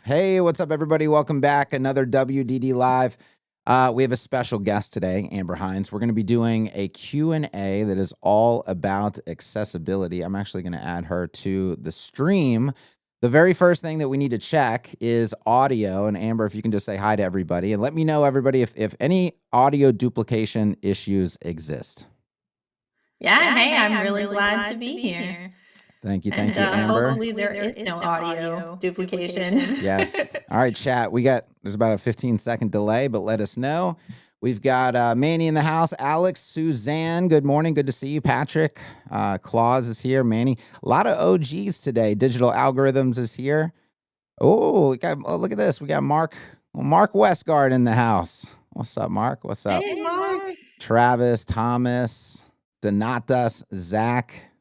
Hey, what's up, everybody? Welcome back. Another WDD Live. We have a special guest today, Amber Hines. We're going to be doing a Q&A that is all about accessibility. I'm actually going to add her to the stream. The very first thing that we need to check is audio. And Amber, if you can just say hi to everybody and let me know, everybody, if any audio duplication issues exist. Yeah, hey, I'm really glad to be here. Thank you, Amber. Hopefully there is no audio duplication. Yes. All right, chat. There's about a 15-second delay, but let us know. We've got Manny in the house, Alex, Suzanne. Good morning. Good to see you. Patrick, Claus is here. Manny, a lot of OGs today. Digital Algorithms is here. Oh, look at this. We got Mark Westgard in the house. What's up, Mark? What's up? Hey, Mark. Travis, Thomas, Donatas, Zach.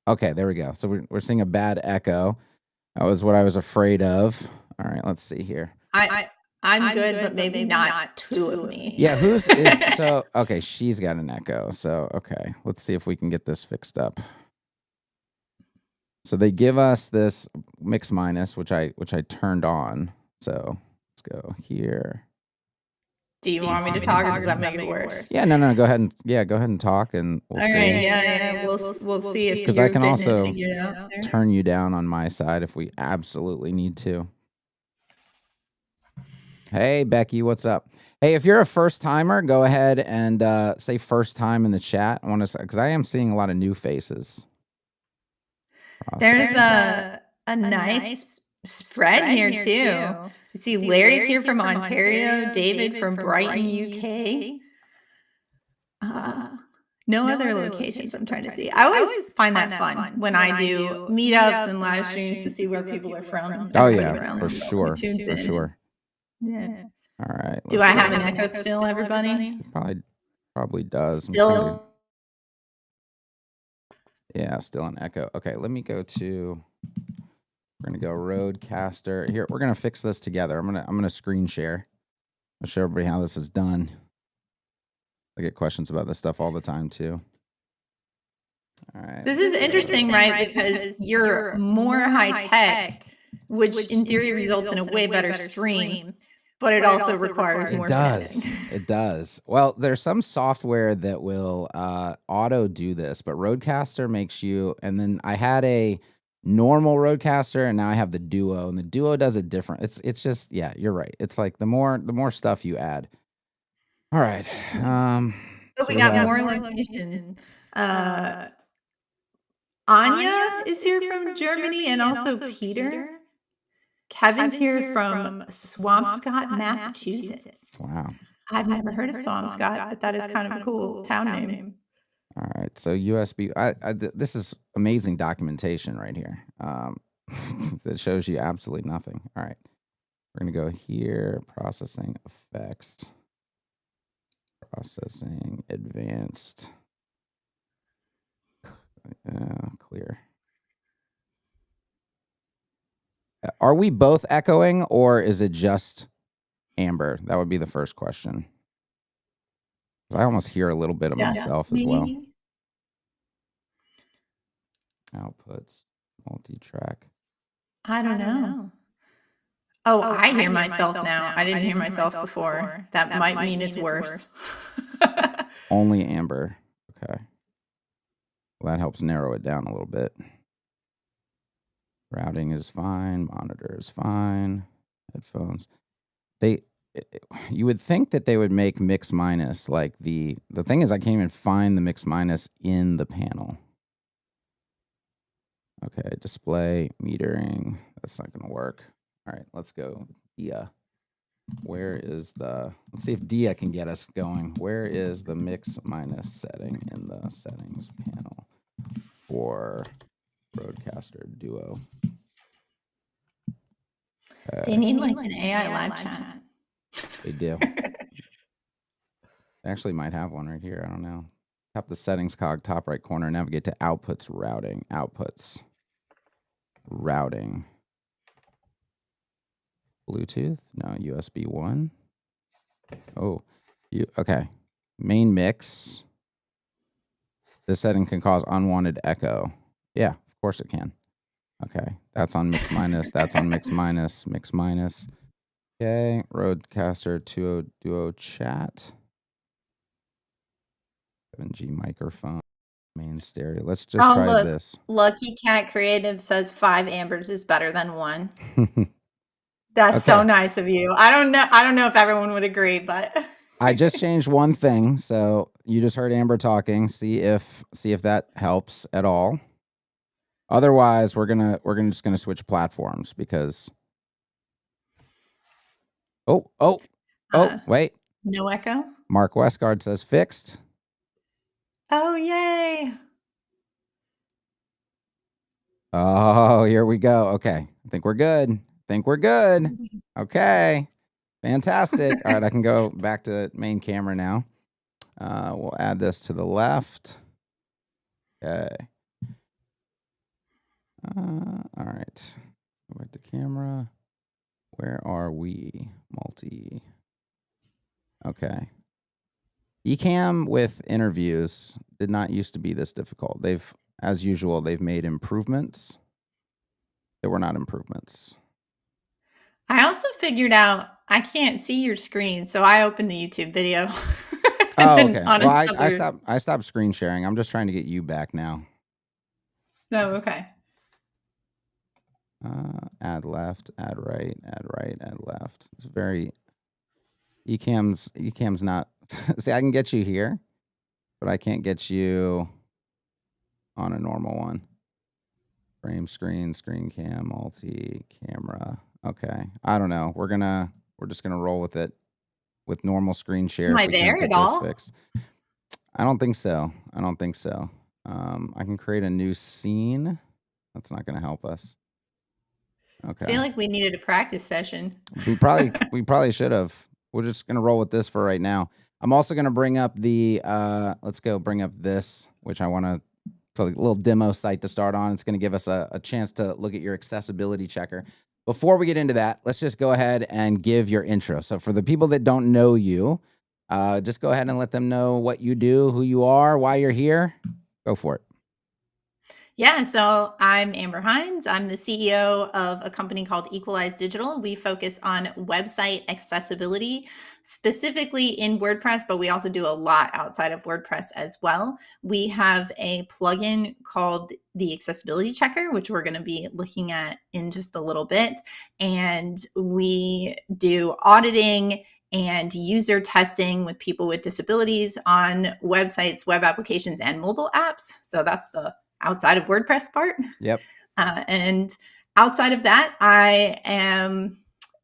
Okay, there we go. So we're seeing a bad echo. That was what I was afraid of. All right, let's see here. I'm good, but maybe not two of me. Yeah, okay, she's got an echo. So, okay, let's see if we can get this fixed up. So they give us this mix minus, which I turned on. So let's go here. Do you want me to talk, or does that make it worse? Yeah, no. Go ahead and talk, and we'll see. All right, yeah. We'll see if because I can also turn you down on my side if we absolutely need to. Hey, Becky, what's up? Hey, if you're a first timer, go ahead and say first time in the chat. I want to say, because I am seeing a lot of new faces. There's a nice spread here too. You see Larry's here from Ontario, David from Brighton, UK. No other locations I'm trying to see. I always find that fun when I do meetups and live streams to see where people are from. Oh yeah, for sure. Yeah. All right. Do I have an echo still, everybody? Probably does. Still. Yeah, still an echo. Okay, let me go to. We're gonna go Roadcaster. Here, we're gonna fix this together. I'm gonna screen share. I'll show everybody how this is done. I get questions about this stuff all the time too. All right. This is interesting, right? Because you're more high tech, which in theory results in a way better stream, but it also requires more. It does. Well, there's some software that will auto do this, but Roadcaster makes you. And then I had a normal Roadcaster, and now I have the Duo, and the Duo does it different. It's just, yeah, you're right. It's like the more stuff you add. All right. So we got more location. Anya is here from Germany, and also Peter. Kevin's here from Swampscott, Massachusetts. Wow. I've never heard of Swampscott, but that is kind of a cool town name. All right, so USB. This is amazing documentation right here. That shows you absolutely nothing. All right, we're gonna go here. Processing effects. Processing advanced. Clear. Are we both echoing, or is it just Amber? That would be the first question. I almost hear a little bit of myself as well. Outputs, multi-track. I don't know. Oh, I hear myself now. I didn't hear myself before. That might mean it's worse. Only Amber. Okay. Well, that helps narrow it down a little bit. Routing is fine. Monitor is fine. Headphones. You would think that they would make mix minus like the thing is I can't even find the mix minus in the panel. Okay, display metering. That's not going to work. All right, let's go. Dia. Let's see if Dia can get us going. Where is the mix minus setting in the settings panel for Roadcaster Duo? They need like an AI live chat. They do. They actually might have one right here. I don't know. Tap the settings cog, top right corner, navigate to outputs, routing, outputs, routing. Bluetooth? No, USB 1. Oh, okay. Main mix. This setting can cause unwanted echo. Yeah, of course it can. Okay, that's on mix minus. That's on mix minus. Mix minus. Okay, Rodecaster 2.0 Duo Chat. 7G microphone. Main stereo. Let's just try look, this. Lucky Cat Creative says 5 ambers is better than 1. That's so Okay. nice of you. I don't know if everyone would agree, but I just changed one thing, so you just heard Amber talking. See if that helps at all. Otherwise, we're just gonna switch platforms because. Oh, wait. no echo. Mark Westgard says fixed. Oh, yay. Oh, here we go. Okay, I think we're good. Okay, fantastic. All right, I can go back to main camera now. We'll add this to the left. Okay. All right. Go back to camera. Where are we? Multi. Okay. Ecamm with interviews did not used to be this difficult. As usual, they've made improvements that were not improvements. I also figured out I can't see your screen, so I opened the YouTube video. Oh, okay. Well, I stopped screen sharing. I'm just trying to get you back now. No, okay. Add left, add right, add right, add left. It's very Ecamm's not. See, I can get you here, but I can't get you on a normal one. Frame screen, screen cam, multi camera. Okay, I don't know. We're just gonna roll with it with normal screen share. Am If I we there can't get at this all? fixed. I don't think so. I can create a new scene. That's not gonna help us. Okay. I feel like we needed a practice session. We probably should have. We're just gonna roll with this for right now. I'm also gonna bring up the let's go bring up this, which I want to a little demo site to start on. It's gonna give us a chance to look at your accessibility checker. Before we get into that, let's just go ahead and give your intro. So for the people that don't know you, just go ahead and let them know what you do, who you are, why you're here. Go for it. Yeah, so I'm Amber Hines. I'm the CEO of a company called Equalize Digital. We focus on website accessibility, specifically in WordPress, but we also do a lot outside of WordPress as well. We have a plugin called the Accessibility Checker, which we're going to be looking at in just a little bit. And we do auditing and user testing with people with disabilities on websites, web applications, and mobile apps. So that's the outside of WordPress part. Yep. And outside of that, I am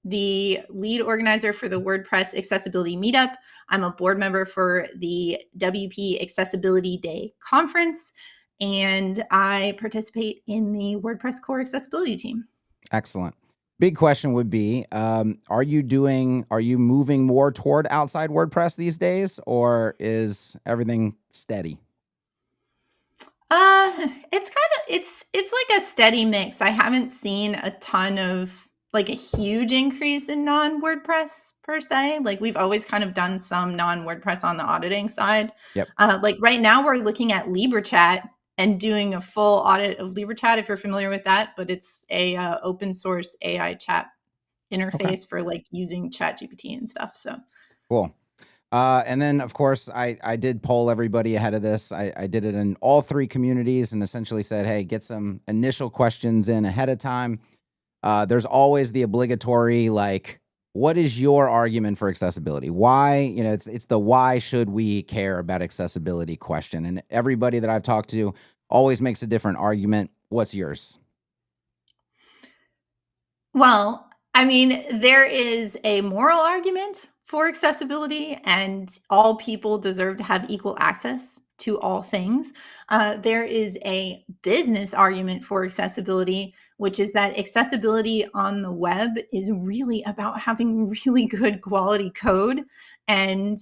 the lead organizer for the WordPress Accessibility Meetup. I'm a board member for the WP Accessibility Day Conference, and I participate in the WordPress core accessibility team. Excellent. Big question would be, are you moving more toward outside WordPress these days, or is everything steady? It's like a steady mix. I haven't seen a ton of like a huge increase in non-WordPress per se. Like we've always kind of done some non-WordPress on the auditing side. Yep. Like right now we're looking at LibreChat and doing a full audit of LibreChat if you're familiar with that, but it's a open source AI chat interface for like using ChatGPT and stuff. So cool. And then, of course, I did poll everybody ahead of this. I did it in all 3 communities and essentially said, hey, get some initial questions in ahead of time. There's always the obligatory, like, what is your argument for accessibility? Why, it's the why should we care about accessibility question. And everybody that I've talked to always makes a different argument. What's yours? Well, I mean, there is a moral argument for accessibility, and all people deserve to have equal access to all things. There is a business argument for accessibility, which is that accessibility on the web is really about having really good quality code. And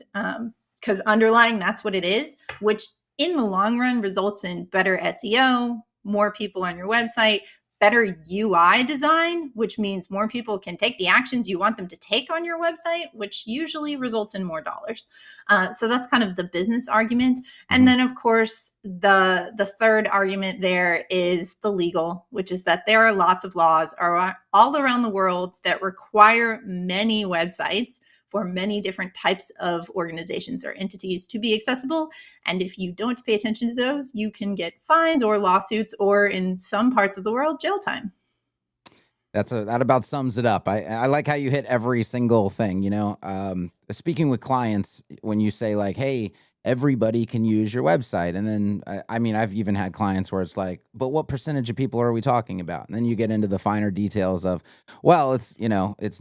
because underlying that's what it is, which in the long run results in better SEO, more people on your website, better UI design, which means more people can take the actions you want them to take on your website, which usually results in more dollars. So that's kind of the business argument. And then, of course, the third argument there is the legal, which is that there are lots of laws all around the world that require many websites for many different types of organizations or entities to be accessible. And if you don't pay attention to those, you can get fines or lawsuits, or in some parts of the world, jail time. That about sums it up. I like how you hit every single thing, speaking with clients, when you say like, hey, everybody can use your website. And then, I mean, I've even had clients where it's like, but what percentage of people are we talking about? And then you get into the finer details of, well, it's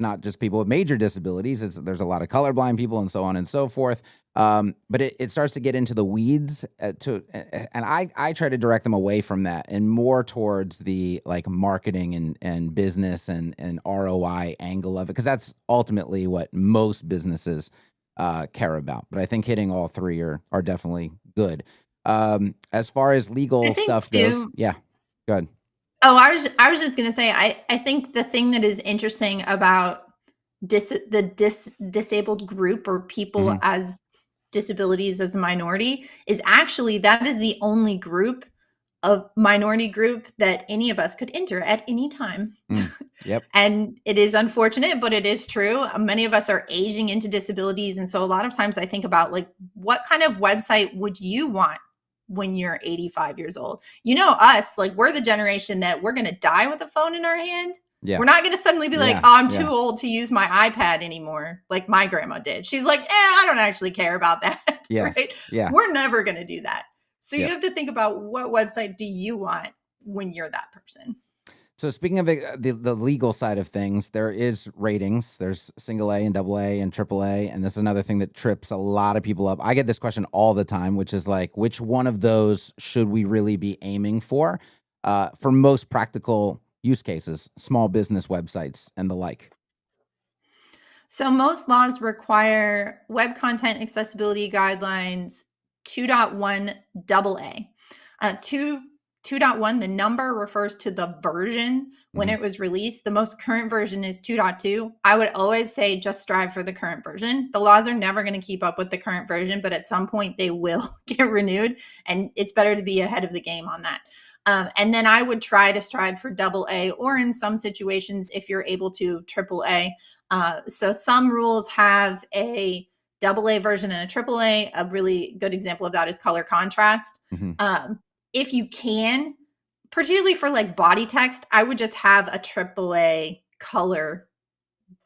not just people with major disabilities. There's a lot of colorblind people and so on and so forth. But it starts to get into the weeds and I try to direct them away from that and more towards the like marketing and business and ROI angle of it, because that's ultimately what most businesses care about. But I think hitting all three are definitely good. As far as legal stuff goes, yeah, go ahead. Oh, I was just gonna say, I think the thing that is interesting about the disabled group, or people as disabilities as a minority, is actually that is the only minority group that any of us could enter at any time. Yep. And it is unfortunate, but it is true. Many of us are aging into disabilities. And so a lot of times I think about, like, what kind of website would you want when you're 85 years old? Us, like, we're the generation that we're going to die with a phone in our hand. Yeah. We're not going to suddenly be like, oh, I'm too old to use my iPad anymore, like my grandma did. She's like, I don't actually care about that. Yes. Right? Yeah. We're never going to do that. So you have to think about, what website do you want when you're that person? So speaking of the legal side of things, there is ratings. There's single A and double A and triple A. And this is another thing that trips a lot of people up. I get this question all the time, which is like, which one of those should we really be aiming for most practical use cases, small business websites and the like? So most laws require Web Content Accessibility Guidelines 2.1 AA. 2.1, the number refers to the version when it was released. The most current version is 2.2. I would always say just strive for the current version. The laws are never going to keep up with the current version, but at some point they will get renewed, and it's better to be ahead of the game on that. And then I would try to strive for AA, or in some situations, if you're able to, AAA. So some rules have a AA version and a AAA. A really good example of that is color contrast. If you can, particularly for like body text, I would just have a AAA color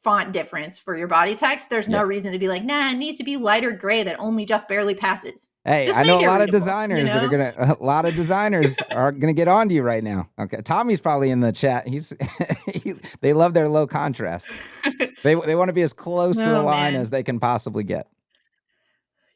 font difference for your body text. There's no reason to be like, nah, it needs to be lighter gray that only just barely passes. Hey, just I know a lot readable, of designers a lot of designers are gonna get on to you right now. Okay, Tommy's probably in the chat. They love their low contrast. They want to be as close to the line as they can possibly get.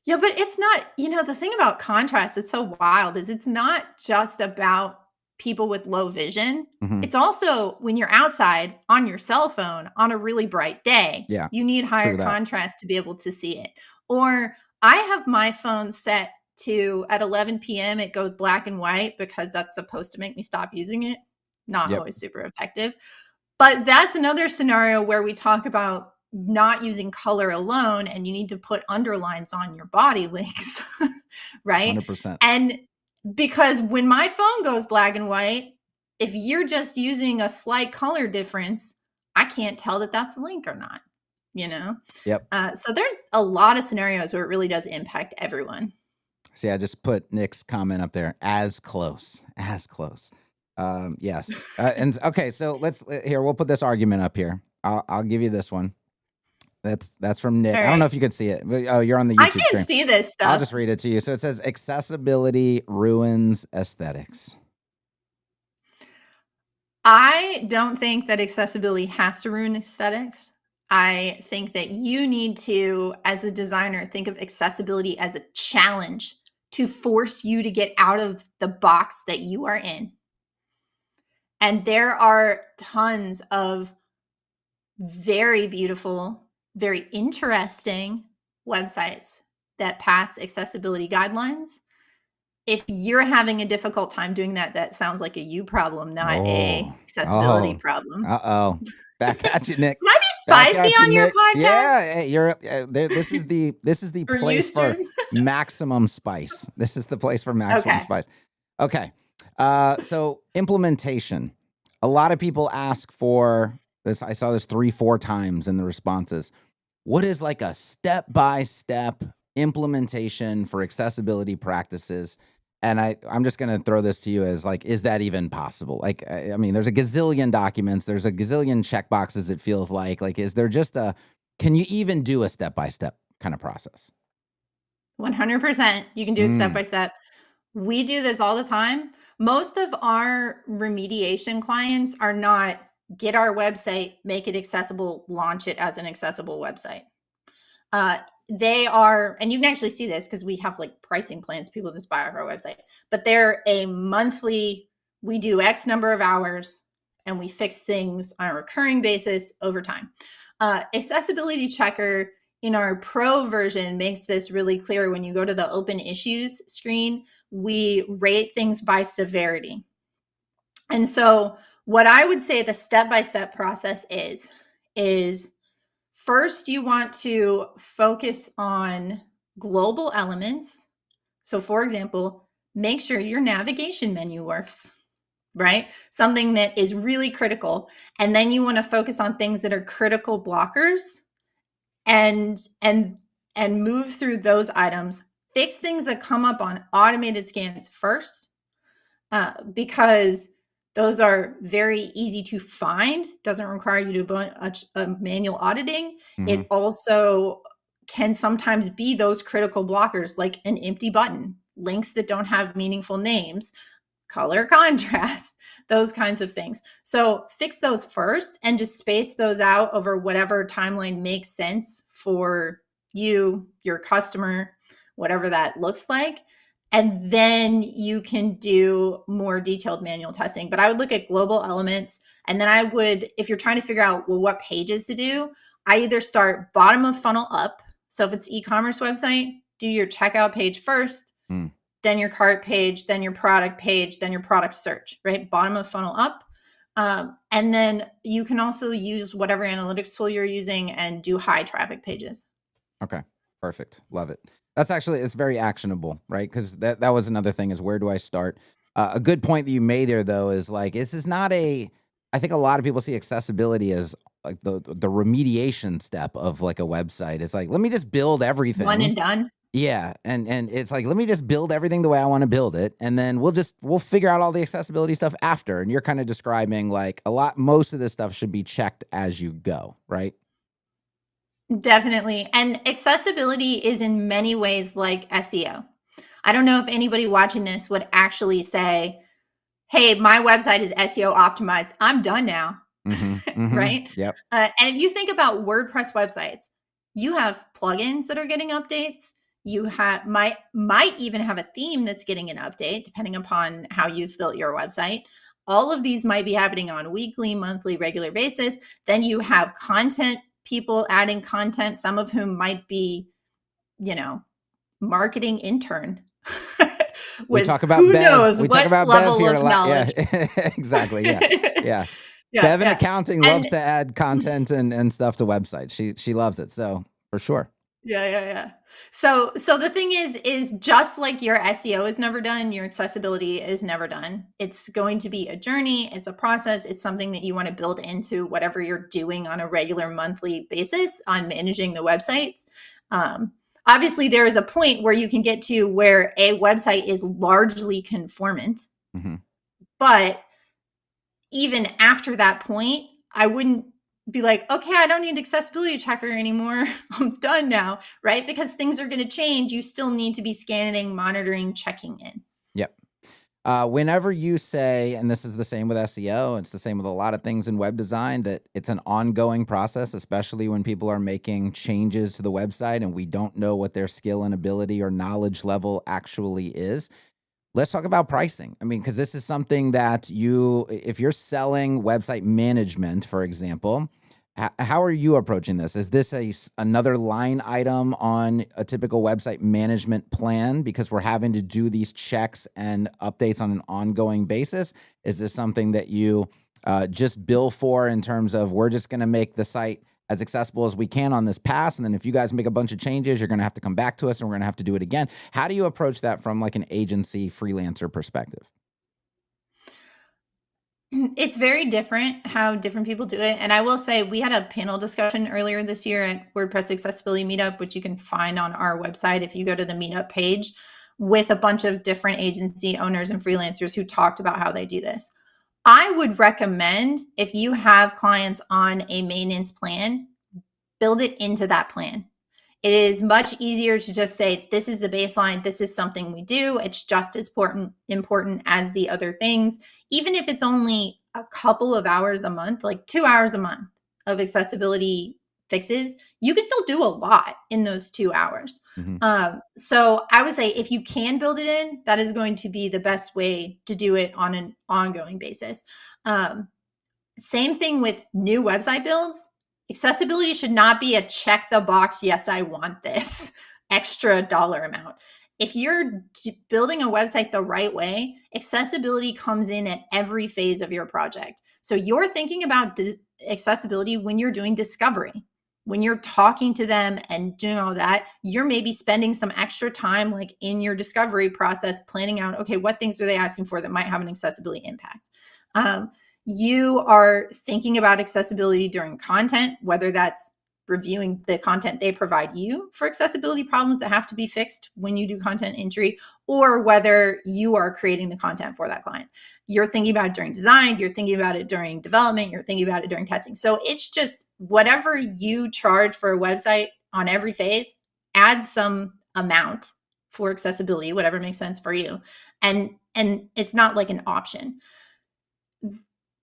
Yeah, but it's not, the thing about contrast, it's so wild, is it's not just about people with low vision. It's also when you're outside on your cell phone on a really bright day, you need higher contrast to be able to see it. Or I have my phone set to, at 11 p.m., it goes black and white because that's supposed to make me stop using it. Not always super effective. But that's another scenario where we talk about not using color alone, and you need to put underlines on your body links, right? 100%. And because when my phone goes black and white, if you're just using a slight color difference, I can't tell that that's a link or not, Yep. So there's a lot of scenarios where it really does impact everyone. See, I just put Nick's comment up there, as close. Yes. And okay, so we'll put this argument up here. I'll give you this one. That's from Nick. Right. I don't know if you could see it. Oh, you're on the YouTube stream. I can't see this stuff. I'll just read it to you. So it says, accessibility ruins aesthetics. I don't think that accessibility has to ruin aesthetics. I think that you need to, as a designer, think of accessibility as a challenge to force you to get out of the box that you are in. And there are tons of very beautiful, very interesting websites that pass accessibility guidelines. if you're having a difficult time doing that, that sounds like a you problem, not a Oh, accessibility oh, problem. uh-oh. Back at you, Nick. Can I be Back spicy at you, on your Nick. Yeah, podcast? hey, you're there. This is the Or place for Eustern? maximum spice. This is the place for maximum Okay. spice. Okay. So implementation. A lot of people ask for this. I saw this 3-4 times in the responses. What is like a step-by-step implementation for accessibility practices? And I'm just going to throw this to you as like, is that even possible? Like, I mean, there's a gazillion documents, there's a gazillion checkboxes. It feels like, is there just can you even do a step-by-step kind of process? 100%. You can do it step Mm, by step. We do this all the time. Most of our remediation clients are not get our website, make it accessible, launch it as an accessible website. Uh, they are, and you can actually see this because we have like pricing plans, people just buy off our website, but they're a monthly, we do X number of hours and we fix things on a recurring basis over time. Accessibility checker in our pro version makes this really clear. When you go to the open issues screen, we rate things by severity. And so what I would say the step-by-step process is first, you want to focus on global elements. So, for example, make sure your navigation menu works, right? Something that is really critical. And then you want to focus on things that are critical blockers and and and move through those items. Fix things that come up on automated scans first, because those are very easy to find. Doesn't require you to do a manual auditing. hmm It also can sometimes be those critical blockers, like an empty button, links that don't have meaningful names, color contrast, those kinds of things. So fix those first and just space those out over whatever timeline makes sense for you, your customer, whatever that looks like. And then you can do more detailed manual testing. But I would look at global elements. And then I would, if you're trying to figure out, well, what pages to do, I either start bottom of funnel up. So if it's e-commerce website, do your checkout page first, mm, then your cart page, then your product page, then your product search, right? Bottom of funnel up. And then you can also use whatever analytics tool you're using and do high traffic pages. okay. Perfect. Love it. It's very actionable, right? Because that was another thing is where do I start? A good point that you made there, though, is like this is not I think a lot of people see accessibility as like the remediation step of like a website. It's like let me just build One everything. and done. Yeah, and it's like let me just build everything the way I want to build it, and then we'll figure out all the accessibility stuff after. And you're kind of describing like most of this stuff should be checked as you go, right? Definitely. And accessibility is in many ways like SEO. I don't know if anybody watching this would actually say, hey, my website is SEO optimized. I'm done now. Right? Yep. And if you think about WordPress websites, you have plugins that are getting updates. You have might even have a theme that's getting an update depending upon how you've built your website. All of these might be happening on a weekly, monthly, regular basis. Then you have content people adding content, some of whom might be, you know, marketing intern We with talk about who Bev. knows We talk what about Bev level here a of lot. Yeah, knowledge. exactly. Yeah, yeah. Yeah, Bev in yeah. accounting And loves to add content and stuff to websites. She loves it. So for sure. yeah, yeah, yeah. So the thing is just like your SEO is never done, your accessibility is never done. It's going to be a journey, it's a process, it's something that you want to build into whatever you're doing on a regular monthly basis on managing the websites. Obviously, there is a point where you can get to where a website is largely conformant, hmm but even after that point, I wouldn't be like, okay, I don't need accessibility checker anymore. I'm done now, right? Because things are going to change. You still need to be scanning, monitoring, checking in. Yep. Whenever you say, and this is the same with SEO, it's the same with a lot of things in web design, that it's an ongoing process, especially when people are making changes to the website and we don't know what their skill and ability or knowledge level actually is. Let's talk about pricing. I mean, because this is something that if you're selling website management, for example, How are you approaching this? Is this another line item on a typical website management plan because we're having to do these checks and updates on an ongoing basis? Is this something that you just bill for in terms of we're just going to make the site as accessible as we can on this pass, and then if you guys make a bunch of changes, you're going to have to come back to us and we're going to have to do it again? How do you approach that from like an agency freelancer perspective? It's very different how different people do it. And I will say we had a panel discussion earlier this year at WordPress Accessibility Meetup, which you can find on our website if you go to the meetup page, with a bunch of different agency owners and freelancers who talked about how they do this. I would recommend, if you have clients on a maintenance plan, build it into that plan. It is much easier to just say, this is the baseline. This is something we do. It's just as important as the other things. Even if it's only a couple of hours a month, like 2 hours a month of accessibility fixes, you can still do a lot in those 2 hours. So I would say if you can build it in, that is going to be the best way to do it on an ongoing basis. Same thing with new website builds. Accessibility should not be a check the box, yes, I want this extra dollar amount. If you're building a website the right way, accessibility comes in at every phase of your project. So you're thinking about accessibility when you're doing discovery. When you're talking to them and doing all that, you're maybe spending some extra time like in your discovery process, planning out, okay, what things are they asking for that might have an accessibility impact? You are thinking about accessibility during content, whether that's reviewing the content they provide you for accessibility problems that have to be fixed when you do content entry, or whether you are creating the content for that client. You're thinking about it during design, you're thinking about it during development, you're thinking about it during testing. So it's just whatever you charge for a website on every phase, add some amount for accessibility, whatever makes sense for you. And it's not like an option.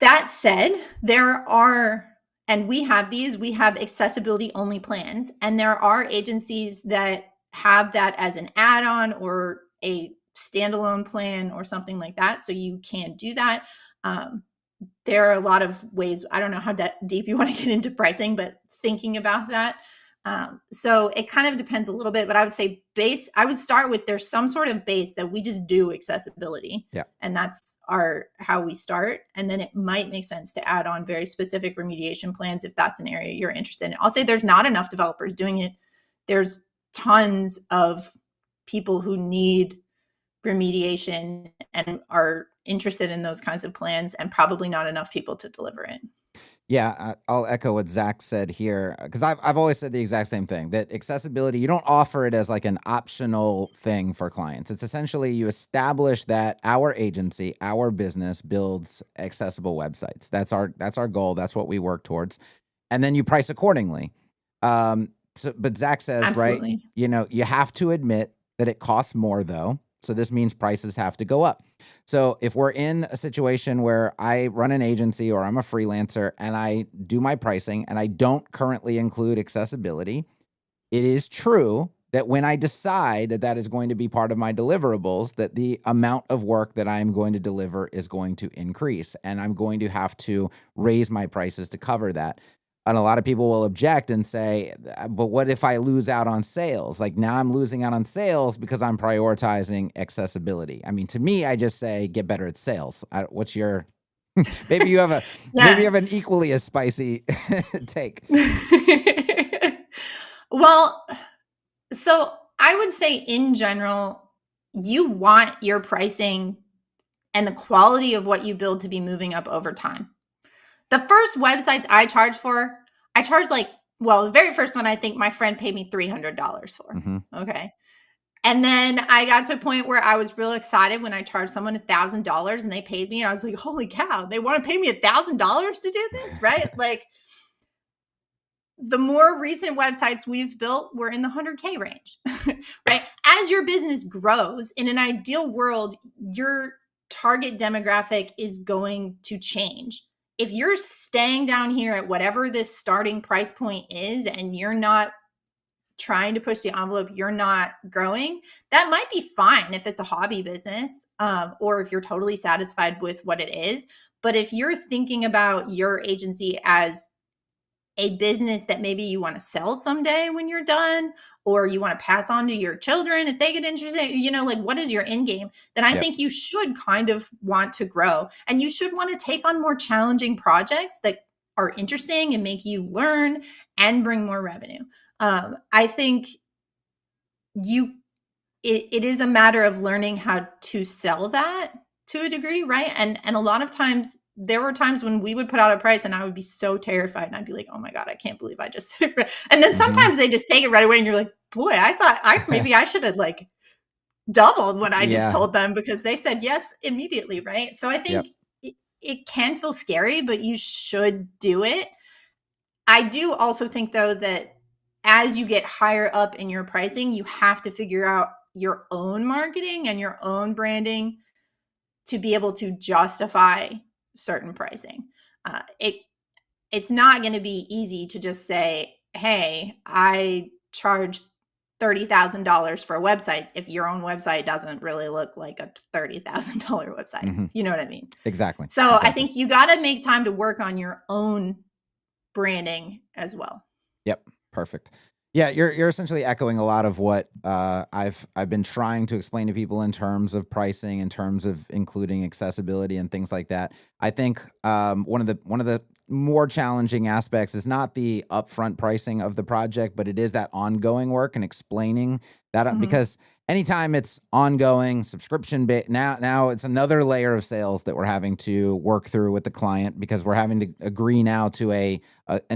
That said, there are, and we have accessibility only plans, and there are agencies that have that as an add-on or a standalone plan or something like that. So you can do that. There are a lot of ways. I don't know how deep you want to get into pricing, but thinking about that. So it kind of depends a little bit, but I would say I would start with there's some sort of base that we just do accessibility. Yeah. And that's how we start. And then it might make sense to add on very specific remediation plans if that's an area you're interested in. I'll say there's not enough developers doing it. There's tons of people who need remediation and are interested in those kinds of plans, and probably not enough people to deliver it. Yeah, I'll echo what Zach said here, because I've always said the exact same thing, that accessibility, you don't offer it as like an optional thing for clients. It's essentially you establish that our agency, our business builds accessible websites. That's our goal. That's what we work towards. And then you price accordingly. But Zach says, Absolutely. right, you have to admit that it costs more though. So this means prices have to go up. So if we're in a situation where I run an agency or I'm a freelancer and I do my pricing and I don't currently include accessibility, it is true that when I decide that that is going to be part of my deliverables, that the amount of work that I'm going to deliver is going to increase, and I'm going to have to raise my prices to cover that. And a lot of people will object and say, but what if I lose out on sales? Like now I'm losing out on sales because I'm prioritizing accessibility. I mean, to me, I just say get better at sales. What's your, maybe you have maybe you have an equally as spicy take. Well, so I would say in general, you want your pricing and the quality of what you build to be moving up over time. The first websites I charged the very first one, I think my friend paid me $300 for. Mm-hmm. Okay. And then I got to a point where I was real excited when I charged someone $1,000 and they paid me. And I was like, holy cow, they want to pay me $1,000 to do this, right? Like the more recent websites we've built, we're in the 100K range, right? As your business grows, in an ideal world, your target demographic is going to change. If you're staying down here at whatever this starting price point is and you're not trying to push the envelope, you're not growing, that might be fine if it's a hobby business, or if you're totally satisfied with what it is. But if you're thinking about your agency as a business that maybe you want to sell someday when you're done, or you want to pass on to your children if they get interested, like what is your end game? Then I Yep. think you should kind of want to grow, and you should want to take on more challenging projects that are interesting and make you learn and bring more revenue. I think it is a matter of learning how to sell that to a degree, right? And a lot of times there were times when we would put out a price and I would be so terrified and I'd be like, oh my God, I can't believe I just and then Hmm. sometimes they just take it right away and you're like, boy, I thought maybe I should have like doubled what I just Yeah. told them because they said yes immediately, right? So I think Yep. it can feel scary, but you should do it. I do also think though that as you get higher up in your pricing, you have to figure out your own marketing and your own branding to be able to justify certain pricing. It's not going to be easy to just say, "Hey, I charge $30,000 for websites," if your own website doesn't really look like a $30,000 website. Hmm. You know what I mean? Exactly. So I Exactly. think you got to make time to work on your own branding as well. Yep. Perfect. Yeah, you're essentially echoing a lot of what I've been trying to explain to people in terms of pricing, in terms of including accessibility and things like that. I think one of the more challenging aspects is not the upfront pricing of the project, but it is that ongoing work and explaining that Mhm. because anytime it's ongoing subscription now it's another layer of sales that we're having to work through with the client because we're having to agree now to an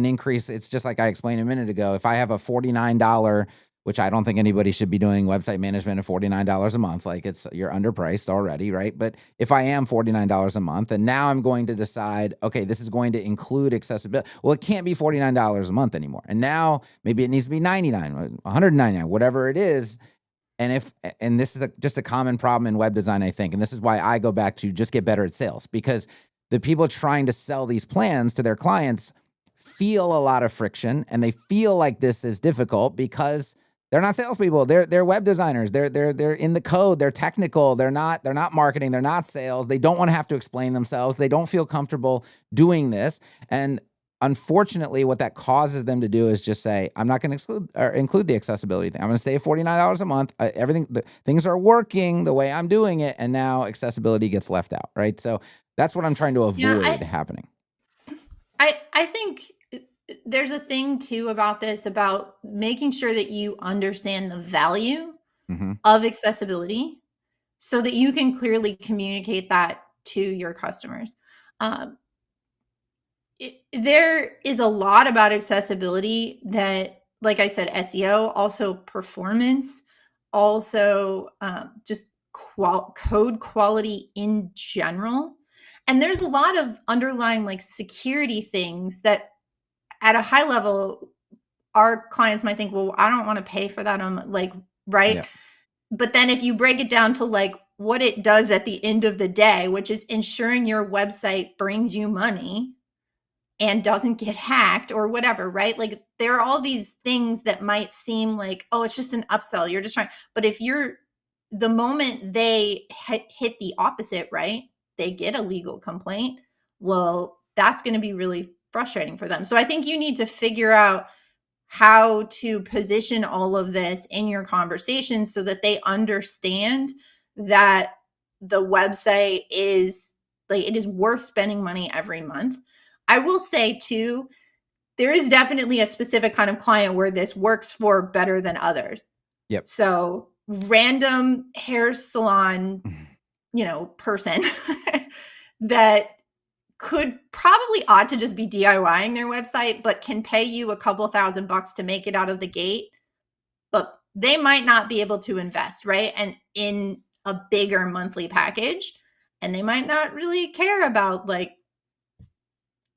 increase. It's just like I explained a minute ago. If I have a $49, which I don't think anybody should be doing website management at $49 a month, like you're underpriced already, right? But if I am $49 a month and now I'm going to decide, okay, this is going to include accessibility. Well, it can't be $49 a month anymore. And now maybe it needs to be 99, 199, whatever it is. And this is just a common problem in web design, I think. And this is why I go back to just get better at sales, because the people trying to sell these plans to their clients feel a lot of friction and they feel like this is difficult because they're not salespeople. They're web designers. They're in the code. They're technical. They're not marketing. They're not sales. They don't want to have to explain themselves. They don't feel comfortable doing this. And unfortunately, what that causes them to do is just say, I'm not going to exclude or include the accessibility thing. I'm going to stay at $49 a month. Things are working the way I'm doing it. And now accessibility gets left out. Right. So that's what I'm trying to Yeah, avoid happening. I think there's a thing too about this, about making sure that you understand the value Hmm. of accessibility so that you can clearly communicate that to your customers. Um, there is a lot about accessibility that, like I said, SEO, also performance, also just code quality in general. And there's a lot of underlying like security things that at a high level, our clients might think, well, I don't want to pay for that. I'm like, right. Yeah. But then if you break it down to like what it does at the end of the day, which is ensuring your website brings you money and doesn't get hacked or whatever, right? Like there are all these things that might seem like, oh, it's just an upsell. You're just trying. But if you're, the moment they hit the opposite, right? They get a legal complaint. Well, that's going to be really frustrating for them. So I think you need to figure out how to position all of this in your conversation so that they understand that the website is like, it is worth spending money every month. I will say too, there is definitely a specific kind of client where this works for better than others. Yep. So random hair salon, person that could probably ought to just be DIYing their website, but can pay you a couple $1,000 to make it out of the gate, but they might not be able to invest, right? And in a bigger monthly package, and they might not really care about like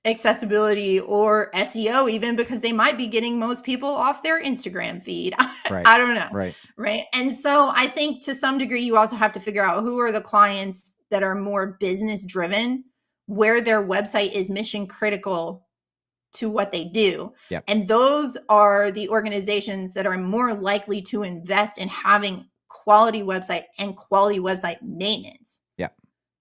accessibility or SEO, even because they might be getting most people off their Instagram feed. Right. I don't know. Right. Right. And so I think to some degree, you also have to figure out who are the clients that are more business driven, where their website is mission critical to what they do. Yep. And those are the organizations that are more likely to invest in having quality website and quality website maintenance Yep.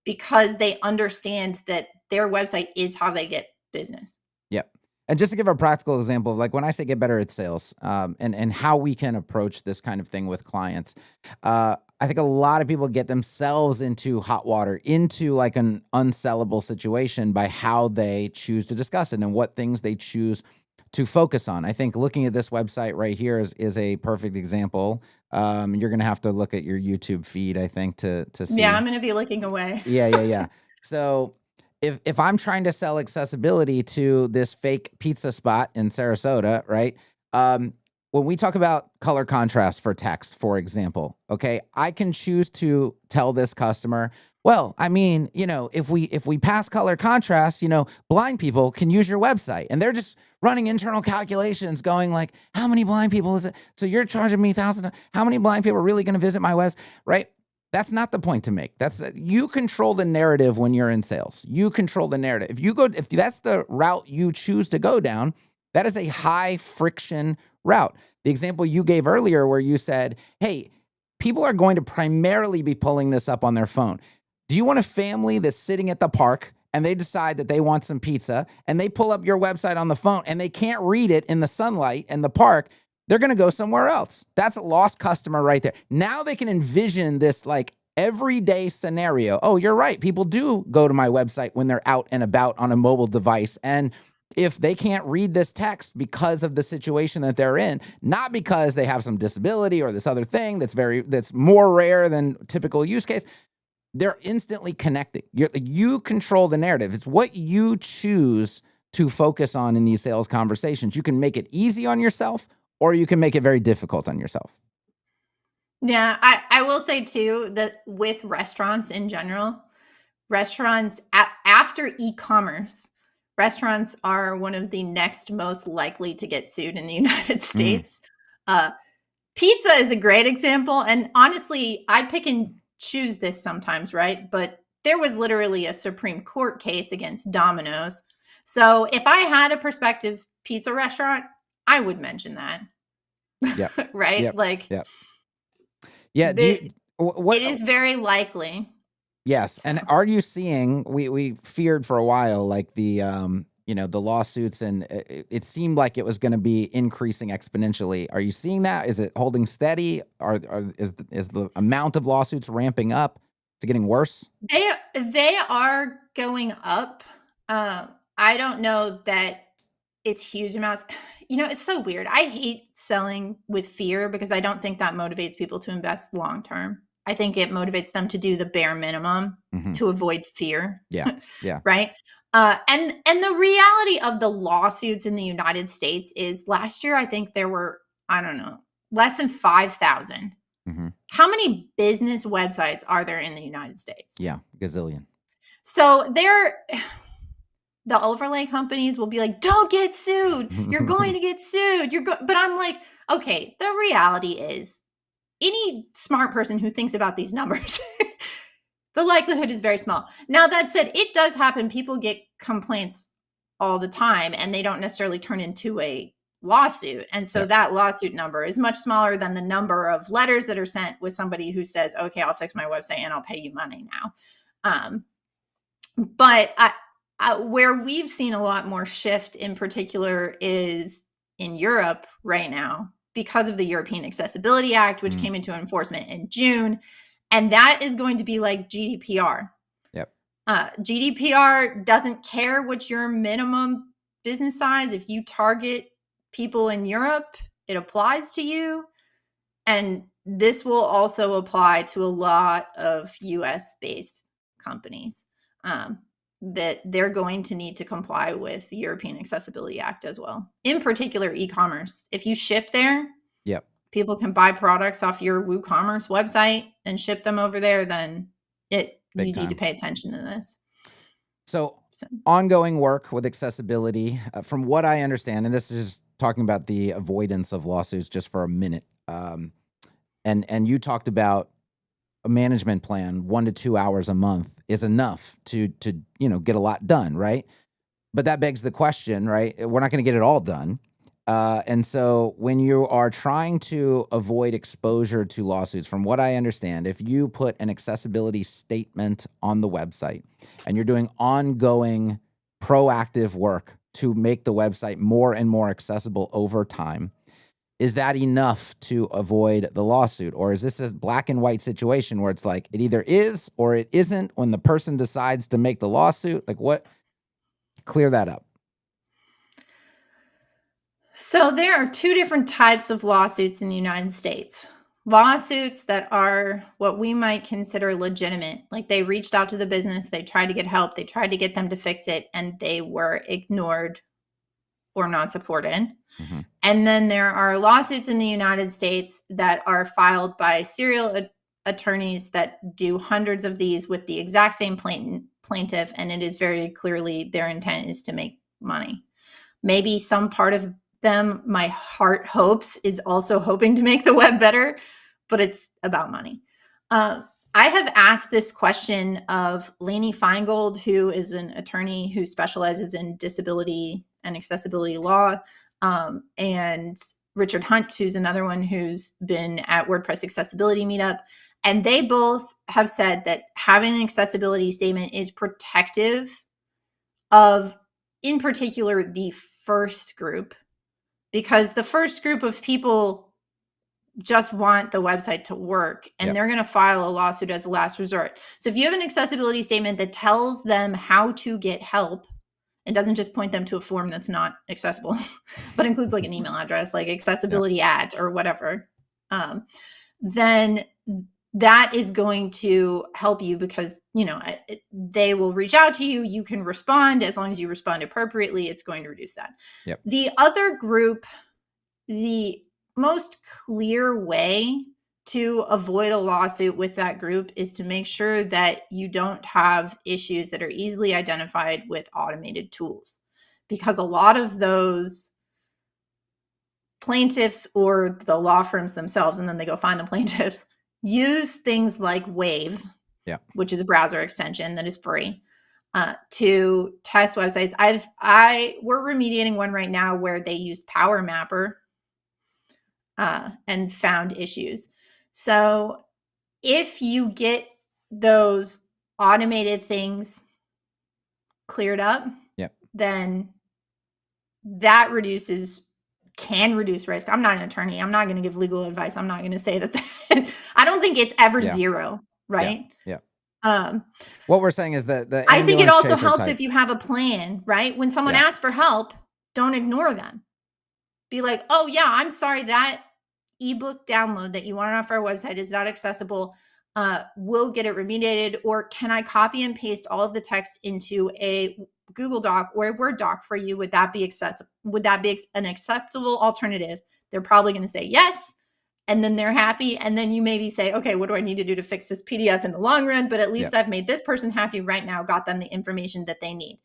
because they understand that their website is how they get business. Yep. And just to give a practical example of like when I say get better at sales, and how we can approach this kind of thing with clients, I think a lot of people get themselves into hot water, into like an unsellable situation by how they choose to discuss it and what things they choose to focus on. I think looking at this website right here is a perfect example. You're gonna have to look at your YouTube feed, I think, to Yeah, see. I'm gonna be looking away. Yeah. So if I'm trying to sell accessibility to this fake pizza spot in Sarasota, right? When we talk about color contrast for text, for example, okay, I can choose to tell this customer, well, I mean, if we pass color contrast, blind people can use your website, and they're just running internal calculations, going like, how many blind people is it? So you're charging me $1,000. How many blind people are really going to visit my website, right? That's not the point to make. That's you control the narrative when you're in sales. You control the narrative. If that's the route you choose to go down, that is a high friction route. The example you gave earlier where you said, hey, people are going to primarily be pulling this up on their phone. Do you want a family that's sitting at the park and they decide that they want some pizza and they pull up your website on the phone and they can't read it in the sunlight in the park? They're going to go somewhere else. That's a lost customer right there. Now they can envision this like everyday scenario. Oh, you're right. People do go to my website when they're out and about on a mobile device. And if they can't read this text because of the situation that they're in, not because they have some disability or this other thing that's more rare than typical use case, they're instantly connecting. You control the narrative. It's what you choose to focus on in these sales conversations. You can make it easy on yourself, or you can make it very difficult on yourself. Yeah, I will say too that with restaurants in general, restaurants after e-commerce, restaurants are one of the next most likely to get sued in the United Mm, States. Uh, Pizza is a great example, and honestly, I pick and choose this sometimes, right? But there was literally a Supreme Court case against Domino's. So if I had a prospective pizza restaurant, I would mention that, yep, right? yep, Like yep. Yeah. Do the you it what? is very likely. Yes, and So are you seeing? We feared for a while, like the lawsuits, and it seemed like it was going to be increasing exponentially. Are you seeing that? Is it holding steady? Is the amount of lawsuits ramping up? Is it getting worse? they are going up. I don't know that it's huge amounts. It's so weird. I hate selling with fear because I don't think that motivates people to invest long term. I think it motivates them to do the bare minimum Hmm. to avoid fear, Yeah, yeah. right? And the reality of the lawsuits in the United States is last year I think there were, I don't know, less than 5,000. Hmm. How many business websites are there in the United States? Yeah, gazillion. So the overlay companies will be like, "Don't get sued. You're going to get sued. But I'm like, okay, the reality is any smart person who thinks about these numbers, the likelihood is very small. Now that said, it does happen. People get complaints all the time and they don't necessarily turn into a lawsuit. And so Yep. that lawsuit number is much smaller than the number of letters that are sent with somebody who says, "Okay, I'll fix my website and I'll pay you money now." Um, but where we've seen a lot more shift in particular is in Europe right now because of the European Accessibility Act, which Mm, came into enforcement in June. And that is going to be like GDPR. yep. GDPR doesn't care what your minimum business size. If you target people in Europe, it applies to you. And this will also apply to a lot of US based companies that they're going to need to comply with the European Accessibility Act as well. In particular, e commerce. If you ship there, Yep. people can buy products off your WooCommerce website and ship them over there, then you Big need to time. pay attention to this. So So, ongoing work with accessibility, from what I understand, and this is talking about the avoidance of lawsuits just for a minute. And you talked about a management plan, 1 to 2 hours a month is enough to get a lot done, right? But that begs the question, right? We're not going to get it all done. And so when you are trying to avoid exposure to lawsuits, from what I understand, if you put an accessibility statement on the website and you're doing ongoing proactive work to make the website more and more accessible over time, is that enough to avoid the lawsuit? Or is this a black and white situation where it's like it either is or it isn't when the person decides to make the lawsuit? Like, what? Clear that up. So there are two different types of lawsuits in the United States. Lawsuits that are what we might consider legitimate, like they reached out to the business, they tried to get help, they tried to get them to fix it, and they were ignored or not supported. Mm-hmm. And then there are lawsuits in the United States that are filed by serial attorneys that do hundreds of these with the exact same plaintiff, and it is very clearly their intent is to make money. Maybe some part of them, my heart hopes, is also hoping to make the web better, but it's about money. I have asked this question of Lainey Feingold, who is an attorney who specializes in disability and accessibility law, and Richard Hunt, who's another one who's been at WordPress Accessibility Meetup. And they both have said that having an accessibility statement is protective of, in particular, the first group, because the first group of people just want the website to work, and they're going to file a lawsuit as a last resort. So if you have an accessibility statement that tells them how to get help and doesn't just point them to a form that's not accessible, but includes like an email address, like accessibility at or whatever, then that is going to help you, because, you know, they will reach out to you. You can respond. As long as you respond appropriately, it's going to reduce that. Yep. The other group, the most clear way to avoid a lawsuit with that group is to make sure that you don't have issues that are easily identified with automated tools, because a lot of those plaintiffs or the law firms themselves, and then they go find the plaintiffs, use things like Wave, which is a browser extension that is free, to test websites. We're remediating one right now where they used Power Mapper and found issues. So if you get those automated things cleared up, then that can reduce risk. I'm not an attorney. I'm not going to give legal advice. I'm not going to say that. I don't think it's ever zero, right? What we're saying is that the I think it also helps types. if you have a plan, right? When someone asks for help, don't ignore them. Be like, oh yeah, I'm sorry, that ebook download that you wanted off our website is not accessible. We'll get it remediated. Or can I copy and paste all of the text into a Google Doc or a Word doc for you? Would that be accessible? Would that be an acceptable alternative? They're probably going to say yes. And then they're happy. And then you maybe say, okay, what do I need to do to fix this PDF in the long run? But at least I've made this person happy right now, got them the information that they need.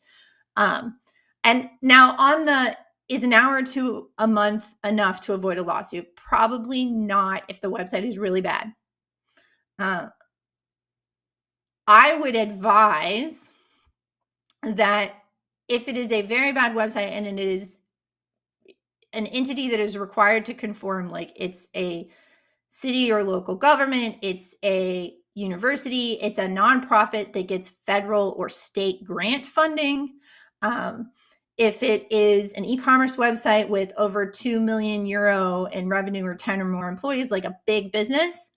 And now on the, is an hour to a month enough to avoid a lawsuit? Probably not if the website is really bad. I would advise that if it is a very bad website and it is an entity that is required to conform, like it's a city or local government, it's a university, it's a nonprofit that gets federal or state grant funding, if it is an e-commerce website with over 2 million euro in revenue or 10 or more employees, like a big business,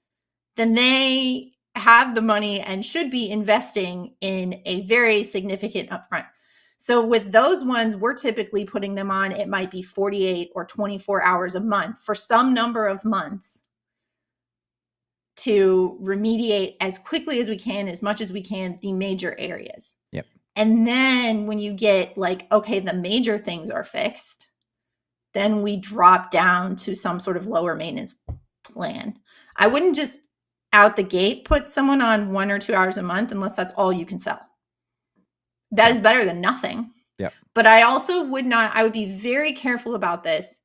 then they have the money and should be investing in a very significant upfront. So with those ones, we're typically putting them on, it might be 48 or 24 hours a month for some number of months to remediate as quickly as we can, as much as we can, the major areas. And then when you get like, okay, the major things are fixed, then we drop down to some sort of lower maintenance plan. I wouldn't just out the gate put someone on 1 or 2 hours a month unless that's all you can sell. That is better than nothing. But I also I would be very careful about this.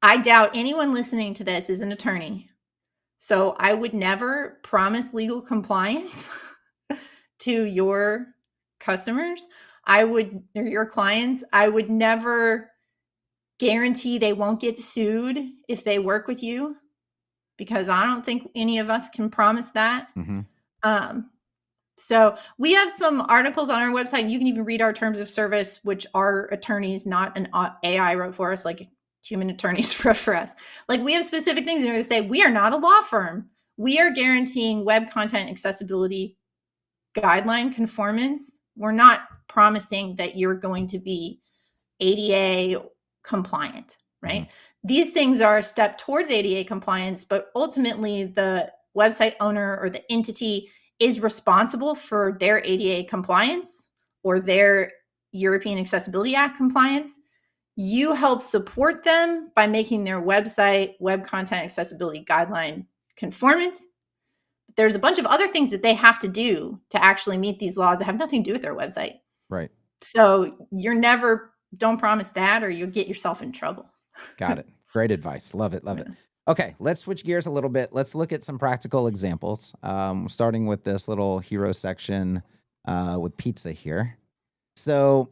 I doubt anyone listening to this is an attorney. So I would never promise legal compliance to your customers. Or your clients. I would never guarantee they won't get sued if they work with you, because I don't think any of us can promise that. So we have some articles on our website. You can even read our terms of service, which our attorneys, not an AI, wrote for us, like human attorneys wrote for us. Like we have specific things in there that say we are not a law firm. We are guaranteeing web content accessibility guideline conformance. We're not promising that you're going to be ADA compliant, right? Mhm. These things are a step towards ADA compliance, but ultimately the website owner or the entity is responsible for their ADA compliance or their European Accessibility Act compliance. You help support them by making their website web content accessibility guideline conformant. There's a bunch of other things that they have to do to actually meet these laws that have nothing to do with their website. Right. So don't promise that or you'll get yourself in trouble. Got it. Great advice. Love it. Love it. Okay, let's switch gears a little bit. Let's look at some practical examples. Starting with this little hero section with pizza here. So,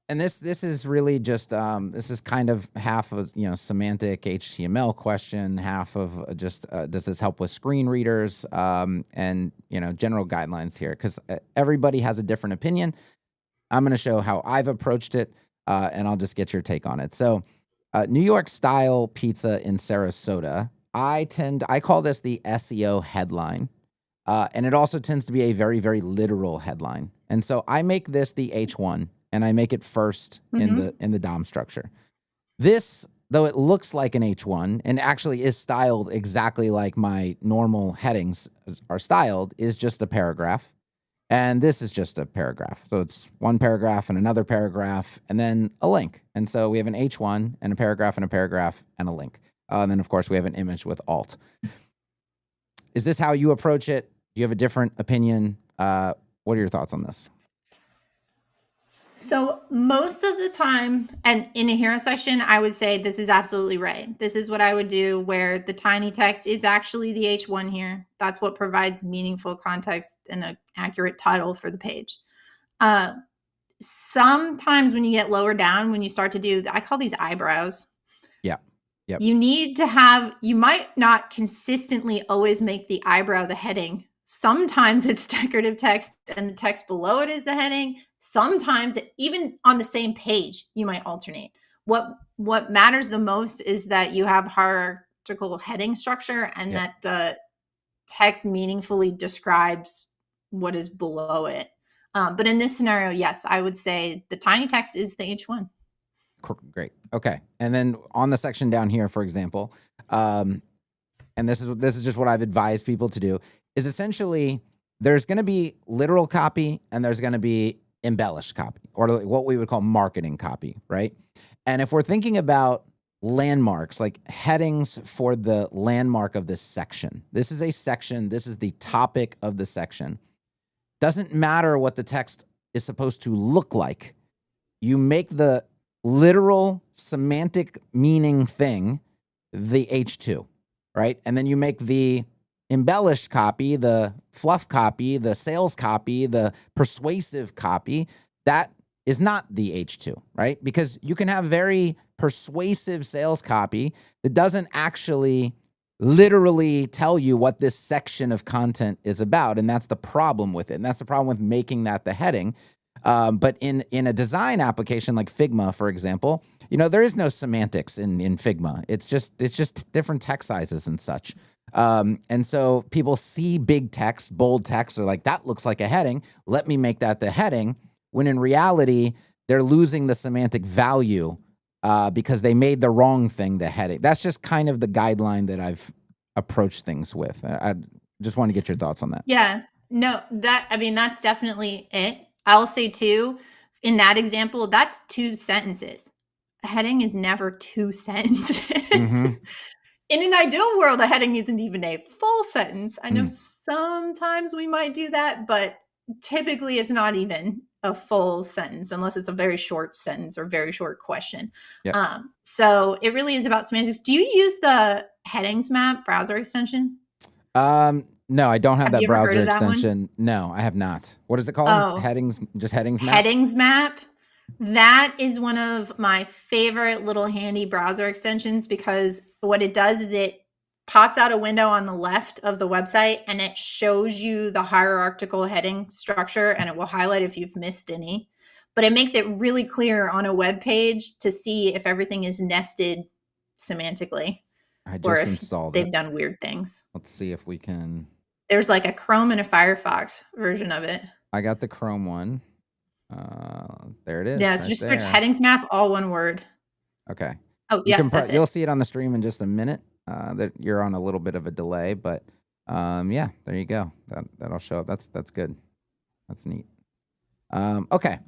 and this is really just this is kind of half of semantic HTML question, half of just does this help with screen readers and general guidelines here, because everybody has a different opinion. I'm going to show how I've approached it, and I'll just get your take on it. So, New York style pizza in Sarasota. I call this the SEO headline, and it also tends to be a very, very literal headline. And so I make this the H1, and I make it first in the DOM structure. This, though it looks like an H1 and actually is styled exactly like my normal headings are styled, is just a paragraph. And this is just a paragraph. So it's one paragraph and another paragraph and then a link. And so we have an H1 and a paragraph and a link. And then, of course, we have an image with alt. Is this how you approach it? Do you have a different opinion? What are your thoughts on this? So most of the time, and in a hero section, I would say this is absolutely right. This is what I would do, where the tiny text is actually the H1 here. That's what provides meaningful context and an accurate title for the page. Sometimes when you get lower down, when you start to do, I call these eyebrows. Yeah. Yep. You might not consistently always make the eyebrow the heading. Sometimes it's decorative text and the text below it is the heading. Sometimes even on the same page, you might alternate. What matters the most is that you have hierarchical heading structure and that the text meaningfully describes what is below it. But in this scenario, yes, I would say the tiny text is the H1. Great. Okay. And then on the section down here, for example, and this is just what I've advised people to do, is essentially there's going to be literal copy and there's going to be embellished copy, or what we would call marketing copy, right? And if we're thinking about landmarks, like headings for the landmark of this section, this is a section, this is the topic of the section. Doesn't matter what the text is supposed to look like. You make the literal semantic meaning thing the H2, right? And then you make the embellished copy, the fluff copy, the sales copy, the persuasive copy, that is not the H2, right? Because you can have very persuasive sales copy that doesn't actually literally tell you what this section of content is about. And that's the problem with it. And that's the problem with making that the heading. But in a design application like Figma, for example, there is no semantics in Figma. It's just different text sizes and such. And so people see big text, bold text, they're like, that looks like a heading. Let me make that the heading. When in reality, they're losing the semantic value because they made the wrong thing the heading. That's just kind of the guideline that I've approached things with. I just want to get your thoughts on that. Yeah, no, that's definitely it. I'll say too, in that example, that's 2 sentences. A heading is never 2 sentences. Mm-hmm. In an ideal world, a heading isn't even a full sentence. I know sometimes we might do that, but typically it's not even a full sentence unless it's a very short sentence or very short question. Yep. So it really is about semantics. Do you use the headings map browser extension? No, I don't have that browser extension. One? No, I have not. What is it called? Oh, Headings map? Headings map. That is one of my favorite little handy browser extensions because what it does is it pops out a window on the left of the website and it shows you the hierarchical heading structure, and it will highlight if you've missed any. But it makes it really clear on a web page to see if everything is nested semantically I or just if installed it. they've done weird things. Let's see if we can. There's like a Chrome and a Firefox version of it. I got the Chrome one. There it is. Yeah, so right just search there. headings map, all one word. Okay. Oh, yeah, that's You'll it. see it on the stream in just a minute. That you're on a little bit of a delay, but yeah, there you go. That'll show up. That's good. That's neat. Okay.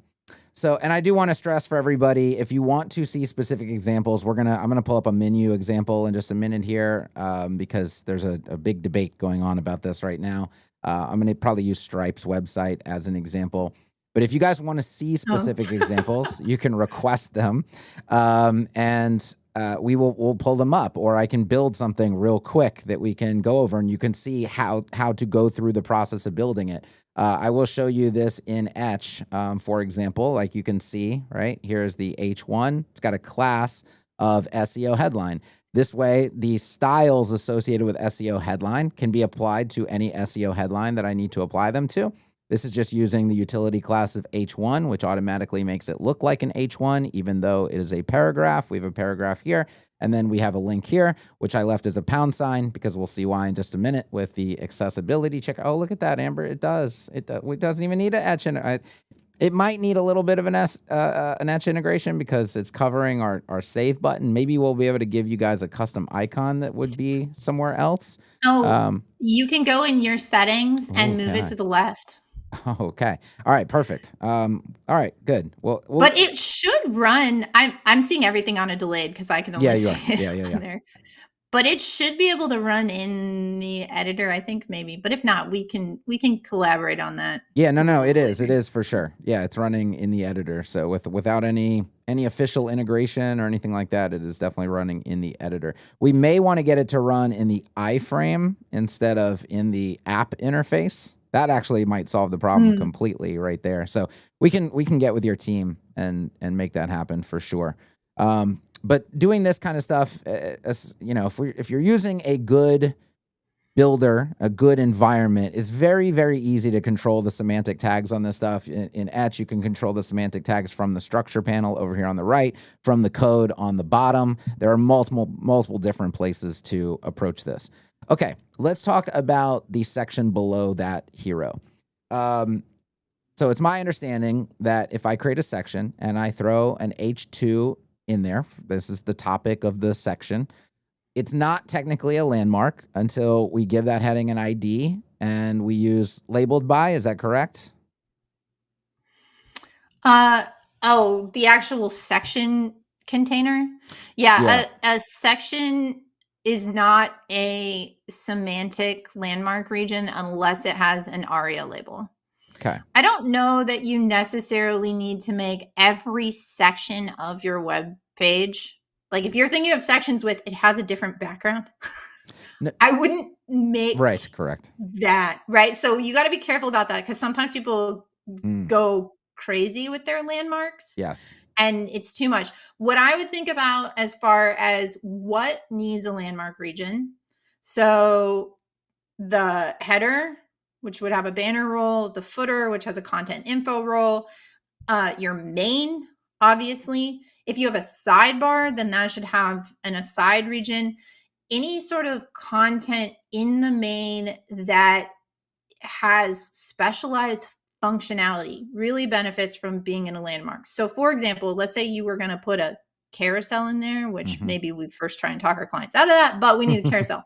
So, and I do want to stress for everybody, if you want to see specific examples, I'm gonna pull up a menu example in just a minute here, because there's a big debate going on about this right now. I'm gonna probably use Stripe's website as an example. But if you guys want to see specific examples, you can request them, and we'll pull them up, or I can build something real quick that we can go over, and you can see how to go through the process of building it. I will show you this in Etch, for example. Like you can see, right, here's the H1. It's got a class of SEO headline. This way, the styles associated with SEO headline can be applied to any SEO headline that I need to apply them to. This is just using the utility class of H1, which automatically makes it look like an H1, even though it is a paragraph. We have a paragraph here, and then we have a link here, which I left as a pound sign because we'll see why in just a minute with the accessibility check. Oh, look at that, Amber. It does. It doesn't even need an etch. It might need a little bit of an etch integration because it's covering our save button. Maybe we'll be able to give you guys a custom icon that would be somewhere else. Oh, you can go in your settings and move it to the left. Okay. All right. Perfect. All right. Good. Well, but it should run. I'm seeing everything on a delayed because I can only see it yeah. there. But it should be able to run in the editor, I think, maybe. But if not, we can collaborate on that. Yeah, no, it is. It is for sure. Yeah, it's running in the editor. So without any official integration or anything like that, it is definitely running in the editor. We may want to get it to run in the iframe instead of in the app interface. That actually might solve the problem completely right there. So we can get with your team and make that happen for sure. But doing this kind of stuff, if you're using a good builder, a good environment, it's very, very easy to control the semantic tags on this stuff. In Etch, you can control the semantic tags from the structure panel over here on the right, from the code on the bottom. There are multiple different places to approach this. Okay, let's talk about the section below that hero. So it's my understanding that if I create a section and I throw an H2 in there, this is the topic of the section, it's not technically a landmark until we give that heading an ID and we use labeled by. Is that correct? The actual section container. Yeah. A section is not a semantic landmark region unless it has an ARIA label. Okay. I don't know that you necessarily need to make every section of your web page. Like if you're thinking of sections with it has a different background, no, I wouldn't make correct that, right? So you got to be careful about that because sometimes people go crazy with their landmarks. Yes. And it's too much. What I would think about as far as what needs a landmark region. So the header, which would have a banner role, the footer, which has a content info role, your main, obviously. If you have a sidebar, then that should have an aside region. Any sort of content in the main that has specialized functionality really benefits from being in a landmark. So for example, let's say you were going to put a carousel in there, which maybe we first try and talk our clients out of that, but we need a carousel.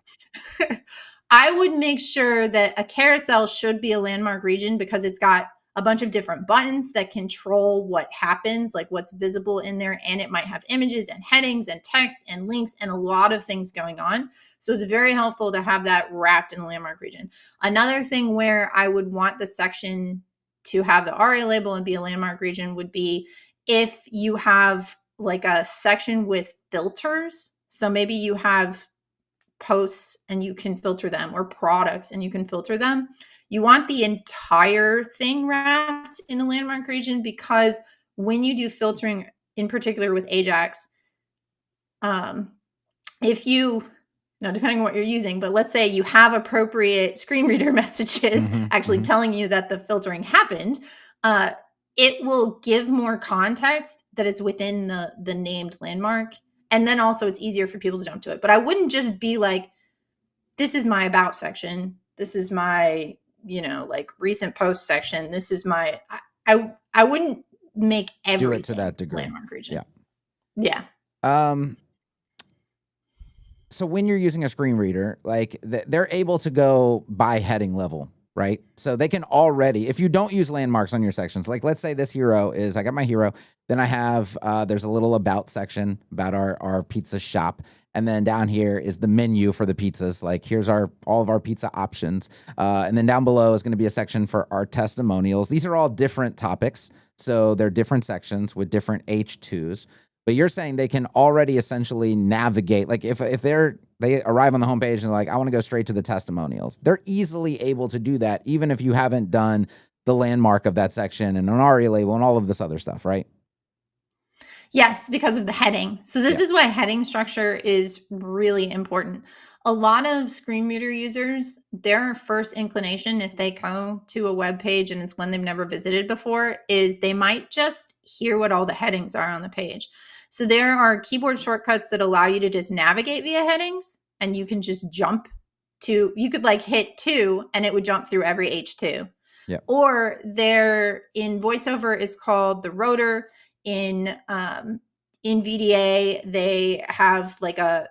I would make sure that a carousel should be a landmark region because it's got a bunch of different buttons that control what happens, like what's visible in there. And it might have images and headings and text and links and a lot of things going on. So it's very helpful to have that wrapped in a landmark region. Another thing where I would want the section to have the ARIA label and be a landmark region would be if you have like a section with filters. So maybe you have posts and you can filter them, or products and you can filter them. You want the entire thing wrapped in a landmark region because when you do filtering, in particular with Ajax, if you depending on what you're using, but let's say you have appropriate screen reader messages actually telling you that the filtering happened, it will give more context that it's within the named landmark. And then also it's easier for people to jump to it. But I wouldn't just be like, this is my about section. This is my, like recent post section. This is my, I wouldn't make everything do it to that degree. Landmark region. Yeah. So when you're using a screen reader, like they're able to go by heading level, right? So they can already, if you don't use landmarks on your sections, like let's say this hero is, I got my hero, then I have, there's a little about section about our pizza shop. And then down here is the menu for the pizzas. Like here's all of our pizza options. And then down below is going to be a section for our testimonials. These are all different topics. So they're different sections with different H2s. But you're saying they can already essentially navigate. Like if they arrive on the homepage and they're like, I want to go straight to the testimonials, they're easily able to do that, even if you haven't done the landmark of that section and an ARIA label and all of this other stuff, right? Yes, because of the heading. So this is why heading structure is really important. A lot of screen reader users, their first inclination, if they go to a web page and it's one they've never visited before, is they might just hear what all the headings are on the page. So there are keyboard shortcuts that allow you to just navigate via headings, and you can just jump to, you could like hit 2 and it would jump through every H2. Yeah. Or there in VoiceOver, it's called the rotor. In VDA, they have like a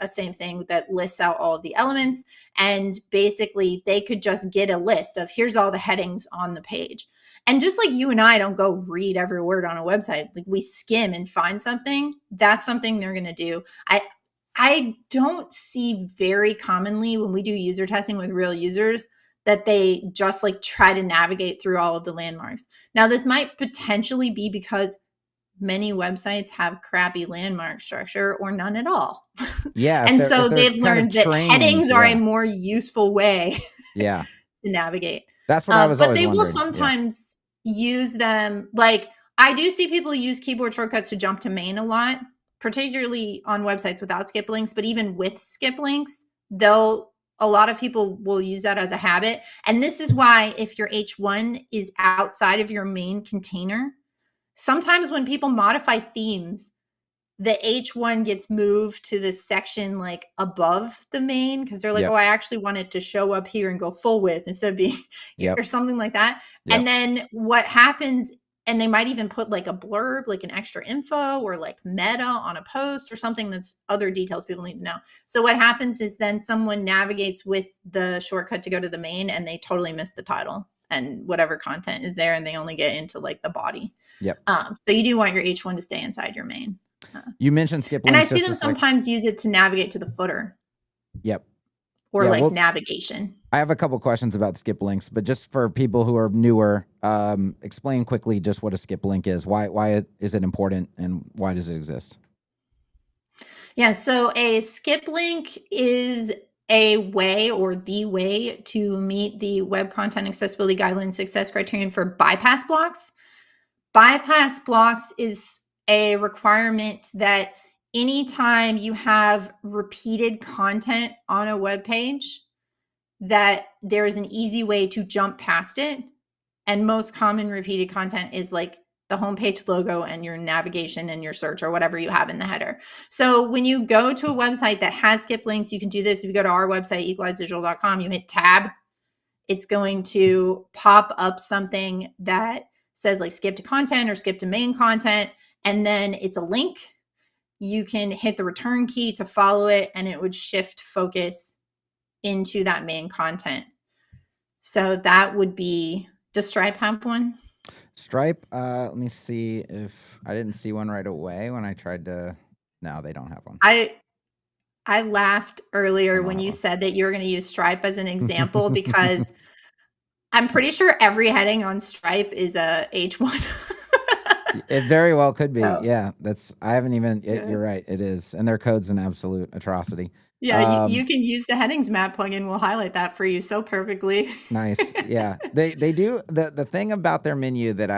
same thing that lists out all of the elements, and basically they could just get a list of here's all the headings on the page. And just like you and I don't go read every word on a website, like we skim and find something, that's something they're going to do. I don't see very commonly when we do user testing with real users that they just like try to navigate through all of the landmarks. Now, this might potentially be because many websites have crappy landmark structure or none at all. Yeah. And so they've learned that headings are a more useful way to navigate. That's what I was always wondering. But they will sometimes use them. Like I do see people use keyboard shortcuts to jump to main a lot, particularly on websites without skip links. But even with skip links, a lot of people will use that as a habit. And this is why if your H1 is outside of your main container, sometimes when people modify themes, the H1 gets moved to this section like above the main because they're like, oh, I actually want it to show up here and go full width instead of being or something like that. And then what happens, and they might even put like a blurb, like an extra info or like meta on a post or something that's other details people need to know. So what happens is then someone navigates with the shortcut to go to the main and they totally miss the title and whatever content is there, and they only get into like the body. So you do want your H1 to stay inside your main. You mentioned skip links. And I see them sometimes use it to navigate to the footer. Or like navigation. I have a couple questions about skip links, but just for people who are newer, explain quickly just what a skip link is. Why is it important and why does it exist? Yeah, so a skip link is a way or the way to meet the Web Content Accessibility Guidelines success criterion for bypass blocks. Bypass blocks is a requirement that anytime you have repeated content on a web page, that there is an easy way to jump past it. And most common repeated content is like the homepage logo and your navigation and your search or whatever you have in the header. So when you go to a website that has skip links, you can do this. If you go to our website, equalizedigital.com, you hit tab, it's going to pop up something that says like skip to content or skip to main content. And then it's a link. You can hit the return key to follow it, and it would shift focus into that main content. So that would be, does Stripe have one? Stripe, let me see if I didn't see one right away when I tried to. No, they don't have one. I laughed earlier when you said that you were going to use Stripe as an example because I'm pretty sure every heading on Stripe is a H1. It very well could be. Yeah, I haven't even. You're right. It is, and their code's an absolute atrocity. Yeah, you can use the headings map plugin. We'll highlight that for you so perfectly. Nice. Yeah, they do the thing about their menu that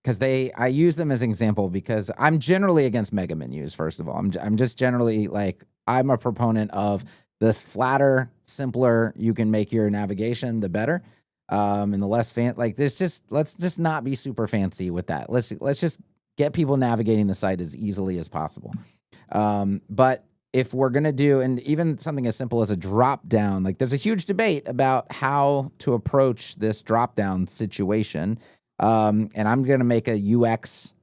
because I use them as an example because I'm generally against mega menus. First of all, I'm just generally like I'm a proponent of the flatter, simpler you can make your navigation, the better. And the less like this, let's just not be super fancy with that. Let's just get people navigating the site as easily as possible. But if we're going to do, and even something as simple as a drop down, like there's a huge debate about how to approach this drop down situation. And I'm going to make a UX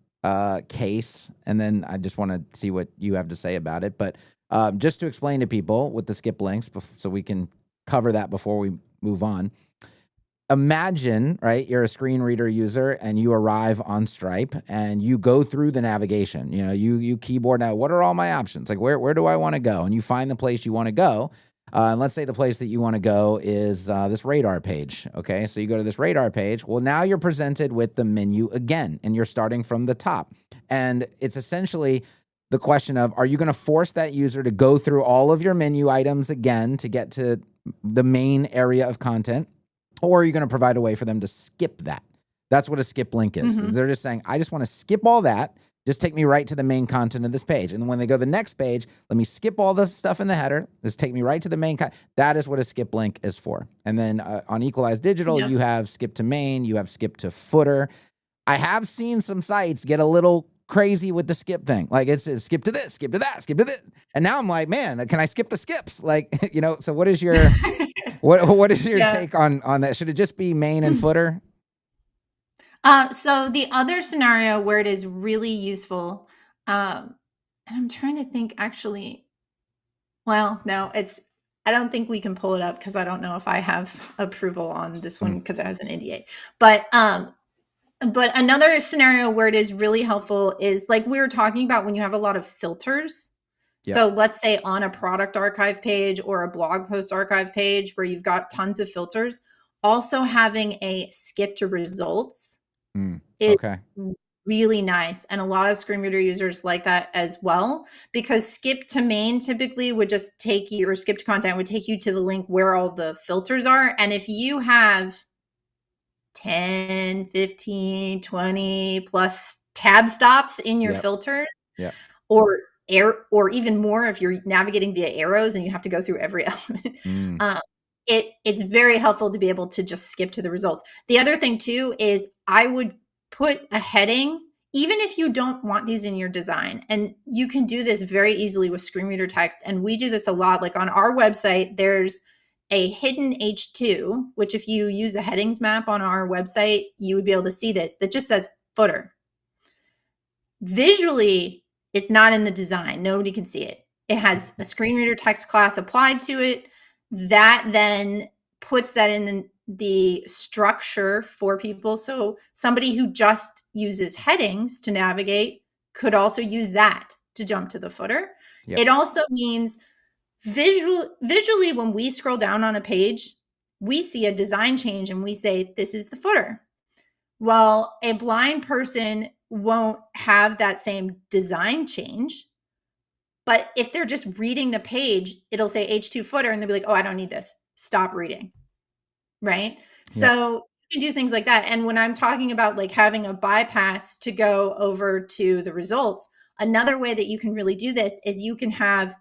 case, and then I just want to see what you have to say about it. But just to explain to people with the skip links, so we can cover that before we move on. Imagine, right, you're a screen reader user and you arrive on Stripe and you go through the navigation. You know, you keyboard out, what are all my options? Like, where do I want to go? And you find the place you want to go. And let's say the place that you want to go is this radar page. Okay, so you go to this radar page. Well, now you're presented with the menu again, and you're starting from the top. And it's essentially the question of, are you going to force that user to go through all of your menu items again to get to the main area of content? Or are you going to provide a way for them to skip that? That's what a skip link is. Mm-hmm. They're just saying, I just want to skip all that. Just take me right to the main content of this page. And then when they go to the next page, let me skip all the stuff in the header. Just take me right to the main content. That is what a skip link is for. And then on Equalized Digital, you have skip to main, you have skip to footer. I have seen some sites get a little crazy with the skip thing. Like it's skip to this, skip to that, skip to this. And now I'm like, man, can I skip the skips? Like, you know, so what is your... What is your take on that? Should it just be main and footer? So the other scenario where it is really useful, and I'm trying to think actually, well, no, I don't think we can pull it up because I don't know if I have approval on this one because it has an NDA. But another scenario where it is really helpful is like we were talking about when you have a lot of filters. Yep. So let's say on a product archive page or a blog post archive page where you've got tons of filters, also having a skip to results is really nice. And a lot of screen reader users like that as well, because skip to main typically would just take you, or skip to content would take you to the link where all the filters are. And if you have 10, 15, 20 plus tab stops in your filter, or even more if you're navigating via arrows and you have to go through every element. It's very helpful to be able to just skip to the results. The other thing too is I would put a heading, even if you don't want these in your design, and you can do this very easily with screen reader text. And we do this a lot. Like on our website, there's a hidden H2, which if you use a headings map on our website, you would be able to see this, that just says footer. Visually, it's not in the design. Nobody can see it. It has a screen reader text class applied to it. That then puts that in the structure for people. So somebody who just uses headings to navigate could also use that to jump to the footer. Yep. It also means visually, when we scroll down on a page, we see a design change and we say, this is the footer. Well, a blind person won't have that same design change. But if they're just reading the page, it'll say H2 footer and they'll be like, oh, I don't need this. Stop reading. Right? Yep. So you can do things like that. And when I'm talking about like having a bypass to go over to the results, another way that you can really do this is you can have,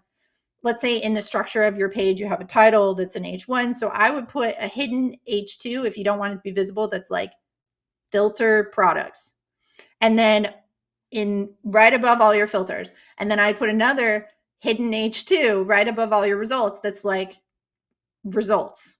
let's say in the structure of your page, you have a title that's an H1. So I would put a hidden H2 if you don't want it to be visible. That's like filter products. And then in right above all your filters. And then I put another hidden H2 right above all your results. That's like results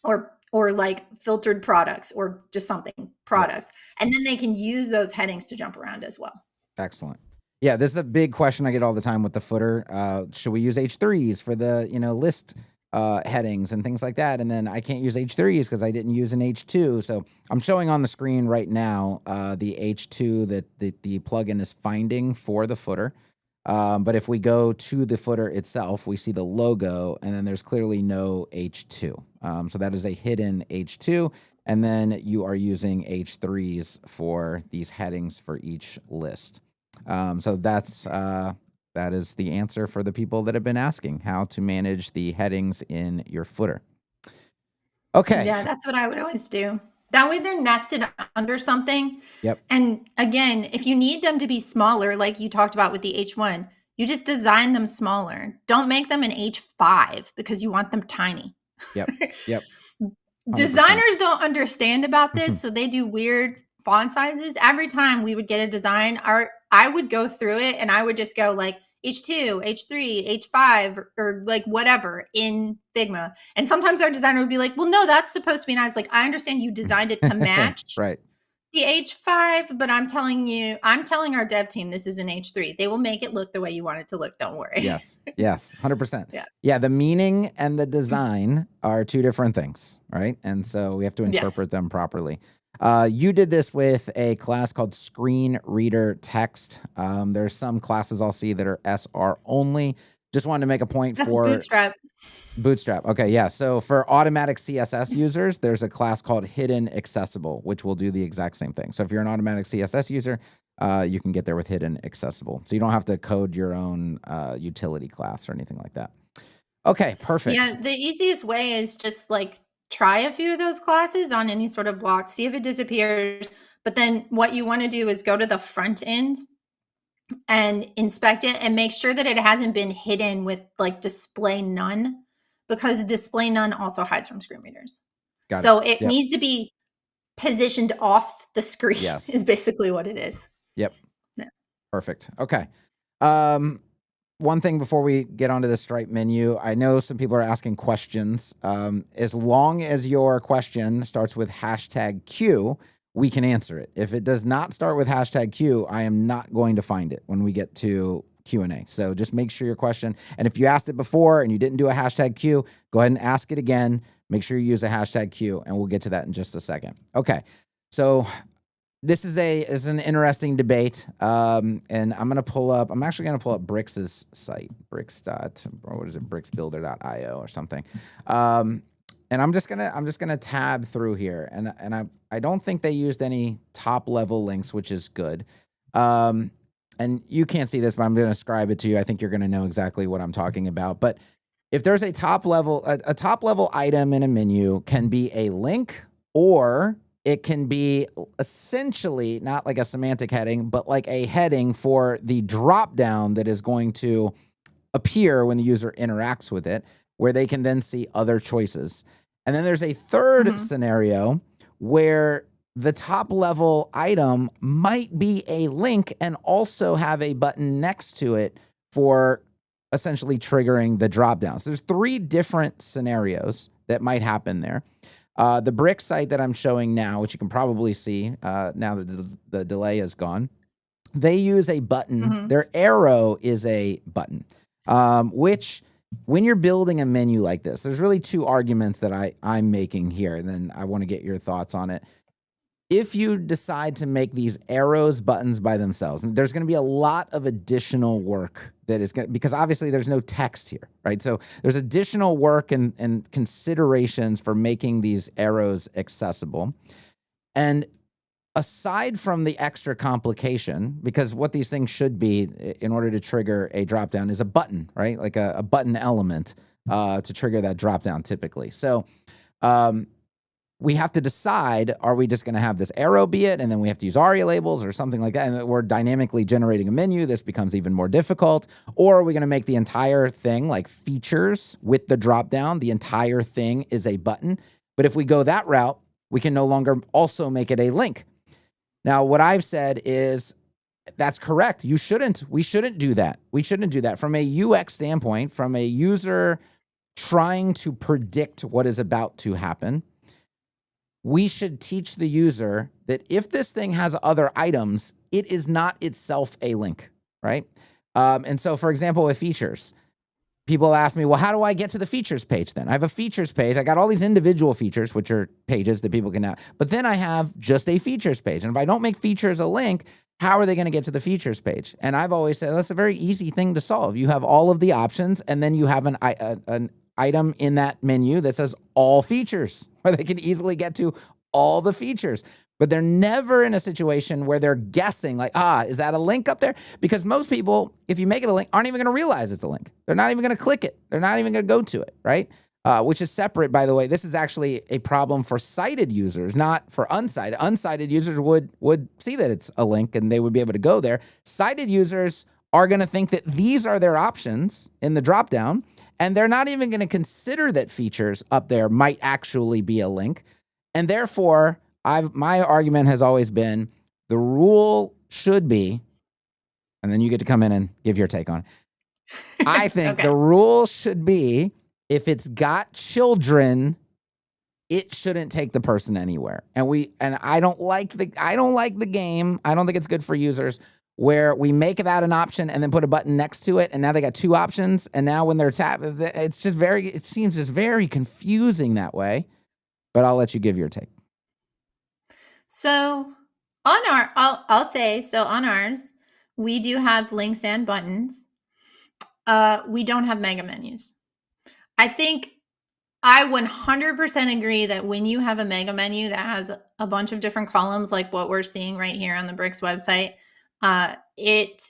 or like filtered products or just something products. And then they can use those headings to jump around as well. Excellent. Yeah. This is a big question I get all the time with the footer. Should we use H3s for the, list headings and things like that? And then I can't use H3s because I didn't use an H2. So I'm showing on the screen right now the H2 that the plugin is finding for the footer. But if we go to the footer itself, we see the logo and then there's clearly no H2. So that is a hidden H2. And then you are using H3s for these headings for each list. So that is the answer for the people that have been asking how to manage the headings in your footer. Okay. Yeah, that's what I would always do. That way they're nested under something. Yep. And again, if you need them to be smaller, like you talked about with the H1, You just design them smaller. Don't make them an H5 because you want them tiny. Yep. Yep. 100%. Designers don't understand about this, so they do weird font sizes. Every time we would get a design, I would go through it and I would just go like H2, H3, H5, or like whatever in Figma. And sometimes our designer would be like, well, no, that's supposed to be. And I was like, I understand you designed it to match Right. the H5, but I'm telling our dev team this is an H3. They will make it look the way you want it to look. Don't worry. Yes. Yes. 100%. Yeah. Yeah. The meaning and the design are two different things, right? And so we have to interpret them properly. You did this with a class called Screen Reader Text. There's some classes I'll see that are SR only. Just wanted to make a point That's for Bootstrap. Okay, yeah. So for automatic CSS users, there's a class called Hidden Accessible, which will do the exact same thing. So if you're an automatic CSS user, you can get there with Hidden Accessible. So you don't have to code your own utility class or anything like that. Okay, perfect. Yeah, the easiest way is just like try a few of those classes on any sort of block, see if it disappears. But then what you want to do is go to the front end and inspect it and make sure that it hasn't been hidden with like display none, because display none also hides from screen readers. So it needs to be positioned off the screen. Yes. Is basically what it is. Yep. Yeah. Perfect. Okay. One thing before we get onto the Stripe menu, I know some people are asking questions. As long as your question starts with #Q, we can answer it. If it does not start with #Q, I am not going to find it when we get to Q&A. So just make sure your question, and if you asked it before and you didn't do a #Q, go ahead and ask it again. Make sure you use a #Q, and we'll get to that in just a second. Okay, so this is an interesting debate, and I'm actually going to pull up Brix's site, brixbuilder.io or something. And I'm just gonna tab through here, and I don't think they used any top level links, which is good. And you can't see this, but I'm going to describe it to you. I think you're going to know exactly what I'm talking about. But if there's a top level item in a menu, can be a link, or it can be essentially not like a semantic heading, but like a heading for the dropdown that is going to appear when the user interacts with it, where they can then see other choices. And then there's a third scenario where the top level item might be a link and also have a button next to it for essentially triggering the dropdown. So there's 3 different scenarios that might happen there. The Brick site that I'm showing now, which you can probably see now that the delay is gone, they use a button. Their arrow is a button, which when you're building a menu like this, there's really 2 arguments that I'm making here, and then I want to get your thoughts on it. If you decide to make these arrows buttons by themselves, there's going to be a lot of additional work that is going to, because obviously there's no text here, right? So there's additional work and considerations for making these arrows accessible. And aside from the extra complication, because what these things should be in order to trigger a dropdown is a button, right? Like a button element to trigger that dropdown typically. So, we have to decide, are we just going to have this arrow be it, and then we have to use ARIA labels or something like that, and we're dynamically generating a menu. This becomes even more difficult. Or are we going to make the entire thing like features with the dropdown? The entire thing is a button. But if we go that route, we can no longer also make it a link. Now, what I've said is that's correct. We shouldn't do that. We shouldn't do that. From a UX standpoint, from a user trying to predict what is about to happen, we should teach the user that if this thing has other items, it is not itself a link, right? And so, for example, with features, people ask me, well, how do I get to the features page then? I have a features page. I got all these individual features, which are pages that people can have, but then I have just a features page. And if I don't make features a link, how are they going to get to the features page? And I've always said that's a very easy thing to solve. You have all of the options, and then you have an item in that menu that says all features, where they can easily get to all the features. But they're never in a situation where they're guessing like, is that a link up there? Because most people, if you make it a link, aren't even going to realize it's a link. They're not even going to click it. They're not even going to go to it, right? Which is separate, by the way. This is actually a problem for sighted users, not for unsighted. Unsighted users would see that it's a link and they would be able to go there. Sighted users are going to think that these are their options in the dropdown, and they're not even going to consider that features up there might actually be a link. And therefore, my argument has always been the rule should be, and then you get to come in and give your take on it. I think Okay. the rule should be if it's got children, it shouldn't take the person anywhere. And I don't like the game. I don't think it's good for users where we make that an option and then put a button next to it, and now they got two options. And now when they're it seems just very confusing that way. But I'll let you give your take. So I'll say, so on ours, we do have links and buttons. We don't have mega menus. I think I 100% agree that when you have a mega menu that has a bunch of different columns, like what we're seeing right here on the Bricks website, it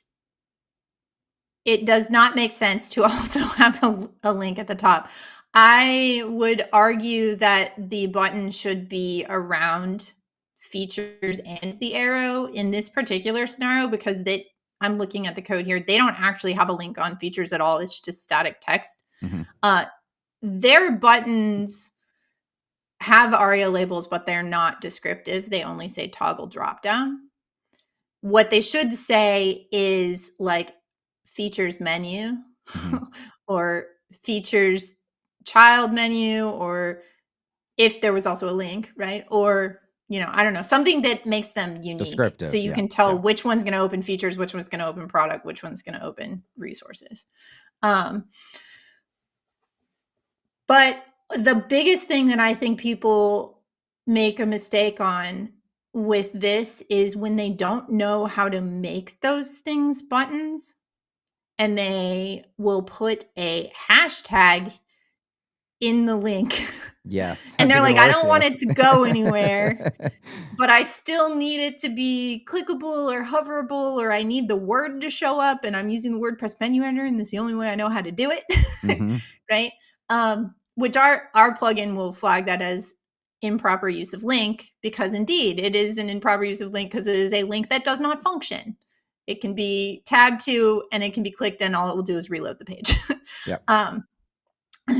does not make sense to also have a link at the top. I would argue that the button should be around features and the arrow in this particular scenario, because I'm looking at the code here. They don't actually have a link on features at all. It's just static text. Their buttons have ARIA labels, but they're not descriptive. They only say toggle dropdown. What they should say is like features menu or features child menu, or if there was also a link, right? Or, I don't know, something that makes them unique. Descriptive, so you can tell which one's going to open features, which one's going to open product, which one's going to open resources. But the biggest thing that I think people make a mistake on with this is when they don't know how to make those things buttons, and they will put a hashtag in the link. Yes. And they're like, I don't want it to go anywhere, but I still need it to be clickable or hoverable, or I need the word to show up, and I'm using the WordPress menu editor, and this is the only way I know how to do it. Right? Which our plugin will flag that as improper use of link, because indeed it is an improper use of link, because it is a link that does not function. It can be tabbed to, and it can be clicked, and all it will do is reload the page.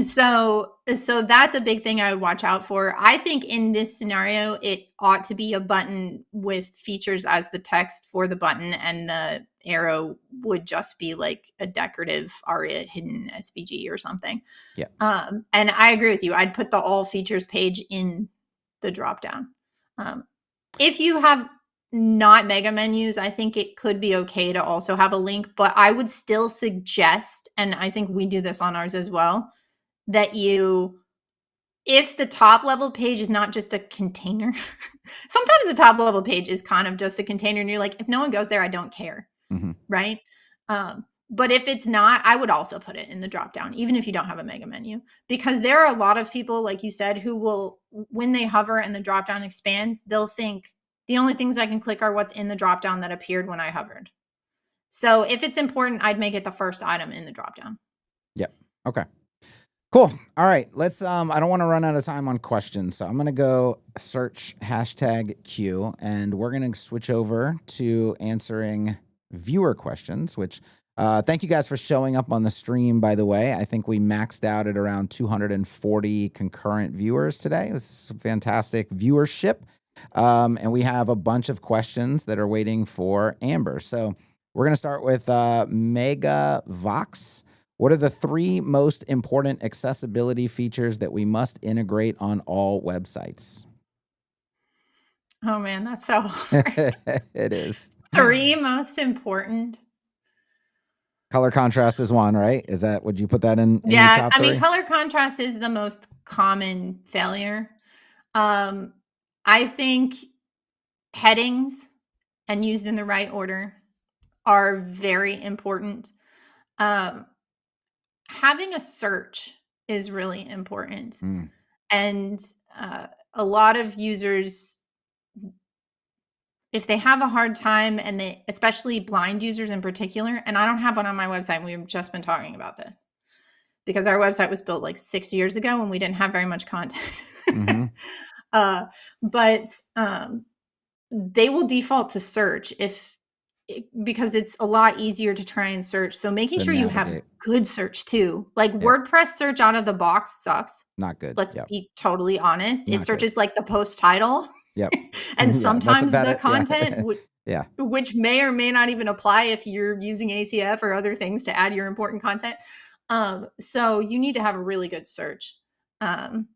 So that's a big thing I would watch out for. I think in this scenario, it ought to be a button with features as the text for the button, and the arrow would just be like a decorative ARIA hidden SVG or something. And I agree with you. I'd put the all features page in the dropdown. If you have not mega menus, I think it could be okay to also have a link, but I would still suggest, and I think we do this on ours as well, that if the top level page is not just a container, sometimes the top level page is kind of just a container, and you're like, if no one goes there, I don't care. Right? But if it's not, I would also put it in the dropdown, even if you don't have a mega menu, because there are a lot of people, like you said, who will, when they hover and the dropdown expands, they'll think the only things I can click are what's in the dropdown that appeared when I hovered. So if it's important, I'd make it the first item in the dropdown. Yep. Okay. Cool. All right. Let's, I don't want to run out of time on questions. So I'm going to go search #Q, and we're going to switch over to answering viewer questions, which, thank you guys for showing up on the stream, by the way. I think we maxed out at around 240 concurrent viewers today. This is fantastic viewership. And we have a bunch of questions that are waiting for Amber. So we're going to start with Mega Vox. What are the 3 most important accessibility features that we must integrate on all websites? Oh man, that's so hard. It is. 3 most important. Color contrast is one, right? Would you put that in Yeah, your top 3? I mean, color contrast is the most common failure. I think headings, and used in the right order, are very important. Having a search is really important. And a lot of users, if they have a hard time, and especially blind users in particular, and I don't have one on my website, and we've just been talking about this because our website was built like 6 years ago and we didn't have very much content. But they will default to search if because it's a lot easier to try and search. So making To sure you have navigate. good search too. Like Yep. WordPress search out of the box sucks. Not good. Let's Yep. be totally honest. It Not good. searches like the post title Yep. and Yeah, that's sometimes about the it. Yeah. content, Yeah. which may or may not even apply if you're using ACF or other things to add your important content. So you need to have a really good search. Um,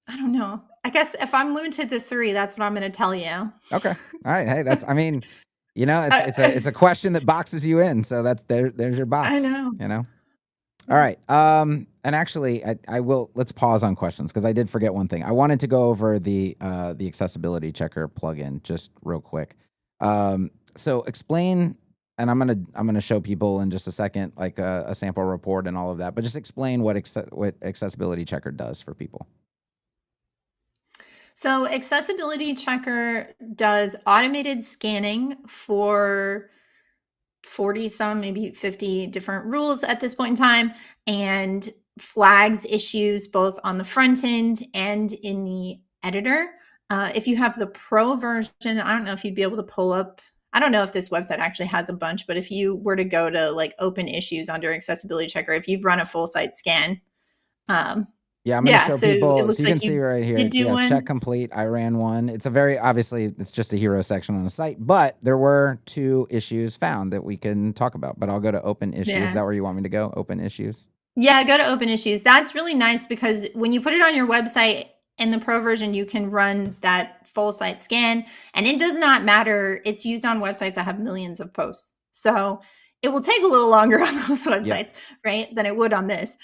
I don't know. I guess if I'm limited to 3, that's what I'm going to tell you. Okay. All right. Hey, that's, I mean, it's a I, question that boxes you in. So there's your I box, know. All right. And actually I will, let's pause on questions because I did forget one thing. I wanted to go over the accessibility checker plugin just real quick. So explain, and I'm going to show people in just a second, like a sample report and all of that, but just explain what accessibility checker does for people. So Accessibility Checker does automated scanning for 40 some, maybe 50 different rules at this point in time, and flags issues both on the front end and in the editor. If you have the pro version, I don't know if you'd be able to pull up. I don't know if this website actually has a bunch, but if you were to go to like open issues under Accessibility Checker, if you've run a full site scan, yeah, I'm going to yeah, show so it people, so looks you like can see right here. you do Yeah, check one. complete. I ran one. It's a very, obviously, it's just a hero section on the site, but there were 2 issues found that we can talk about. But I'll go to open issues. Is Yeah. that where you want me to go? Open issues? Yeah, go to open issues. That's really nice because when you put it on your website in the pro version, you can run that full site scan, and it does not matter. It's used on websites that have millions of posts. So it will take a little longer on those websites, right, than it would on this.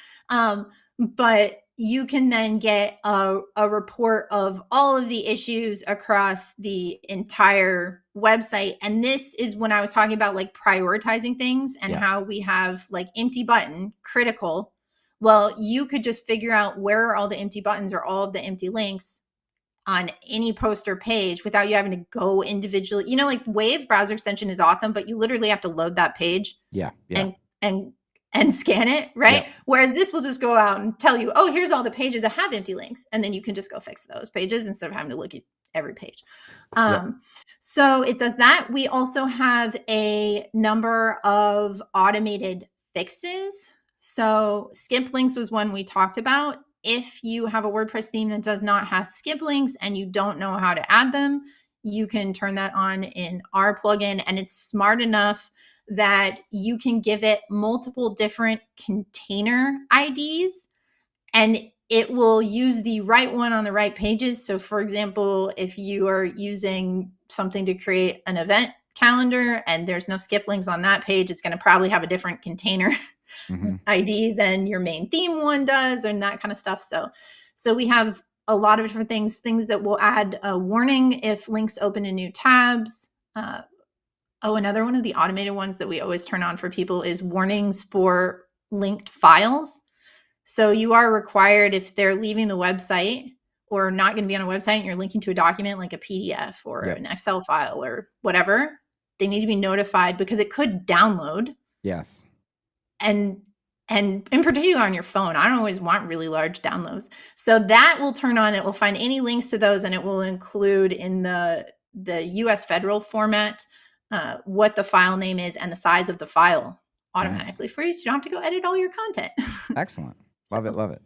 But you can then get a report of all of the issues across the entire website. And this is when I was talking about like prioritizing things and how we have like empty button, critical. Well, you could just figure out where are all the empty buttons or all of the empty links on any post or page without you having to go individually. You know, like Wave browser extension is awesome, but you literally have to load that page and scan it, right? Yep. Whereas this will just go out and tell you, oh, here's all the pages that have empty links. And then you can just go fix those pages instead of having to look at every page. So it does that. We also have a number of automated fixes. So skip links was one we talked about. If you have a WordPress theme that does not have skip links and you don't know how to add them, you can turn that on in our plugin, and it's smart enough that you can give it multiple different container IDs and it will use the right one on the right pages. So for example, if you are using something to create an event calendar and there's no skip links on that page, it's going to probably have a different container ID than your main theme one does, and that kind of stuff. So we have a lot of different things that will add a warning if links open in new tabs. Another one of the automated ones that we always turn on for people is warnings for linked files. So you are required, if they're leaving the website or not going to be on a website and you're linking to a document like a PDF or an Excel file or whatever, they need to be notified because it could download. Yes. And in particular on your phone, I don't always want really large downloads. So that will turn on, it will find any links to those, and it will include in the US federal format what the file name is and the size of the file automatically for you, so you don't have to go edit all your content. Excellent. Love it. Love it.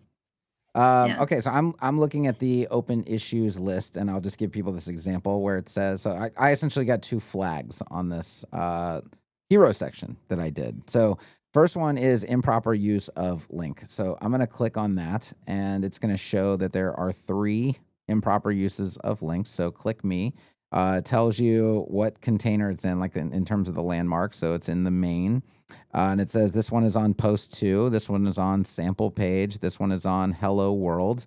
Okay, so I'm looking at the open issues list, and I'll just give people this example where it says, so I essentially got 2 flags on this hero section that I did. So first one is improper use of link. So I'm going to click on that, and it's going to show that there are 3 improper uses of links. So click me. It tells you what container it's in, like in terms of the landmark. So it's in the main. And it says this one is on post 2. This one is on sample page. This one is on hello world.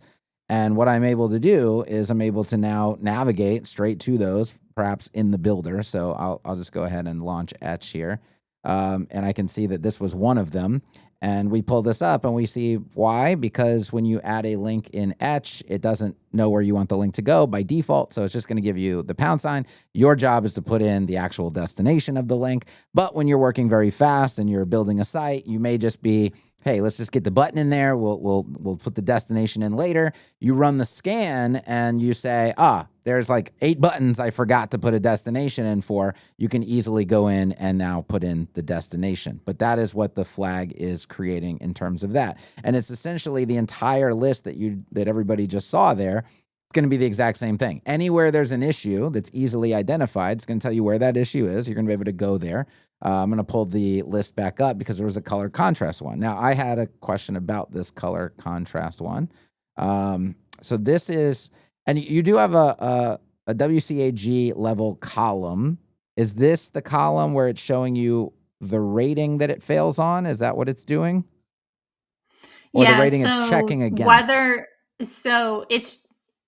And what I'm able to do is I'm able to now navigate straight to those, perhaps in the builder. So I'll just go ahead and launch Etch here. And I can see that this was one of them. And we pull this up and we see why, because when you add a link in Etch, it doesn't know where you want the link to go by default. So it's just going to give you the £. Your job is to put in the actual destination of the link. But when you're working very fast and you're building a site, you may just be hey, let's just get the button in there. We'll put the destination in later. You run the scan and you say, there's like 8 buttons I forgot to put a destination in for. You can easily go in and now put in the destination. But that is what the flag is creating in terms of that. And it's essentially the entire list that everybody just saw there. It's going to be the exact same thing. Anywhere there's an issue that's easily identified, it's going to tell you where that issue is. You're going to be able to go there. I'm going to pull the list back up because there was a color contrast one. Now, I had a question about this color contrast one. So this is, and you do have a WCAG level column. Is this the column where it's showing you the rating that it fails on? Is that what it's doing? Or the rating is checking against?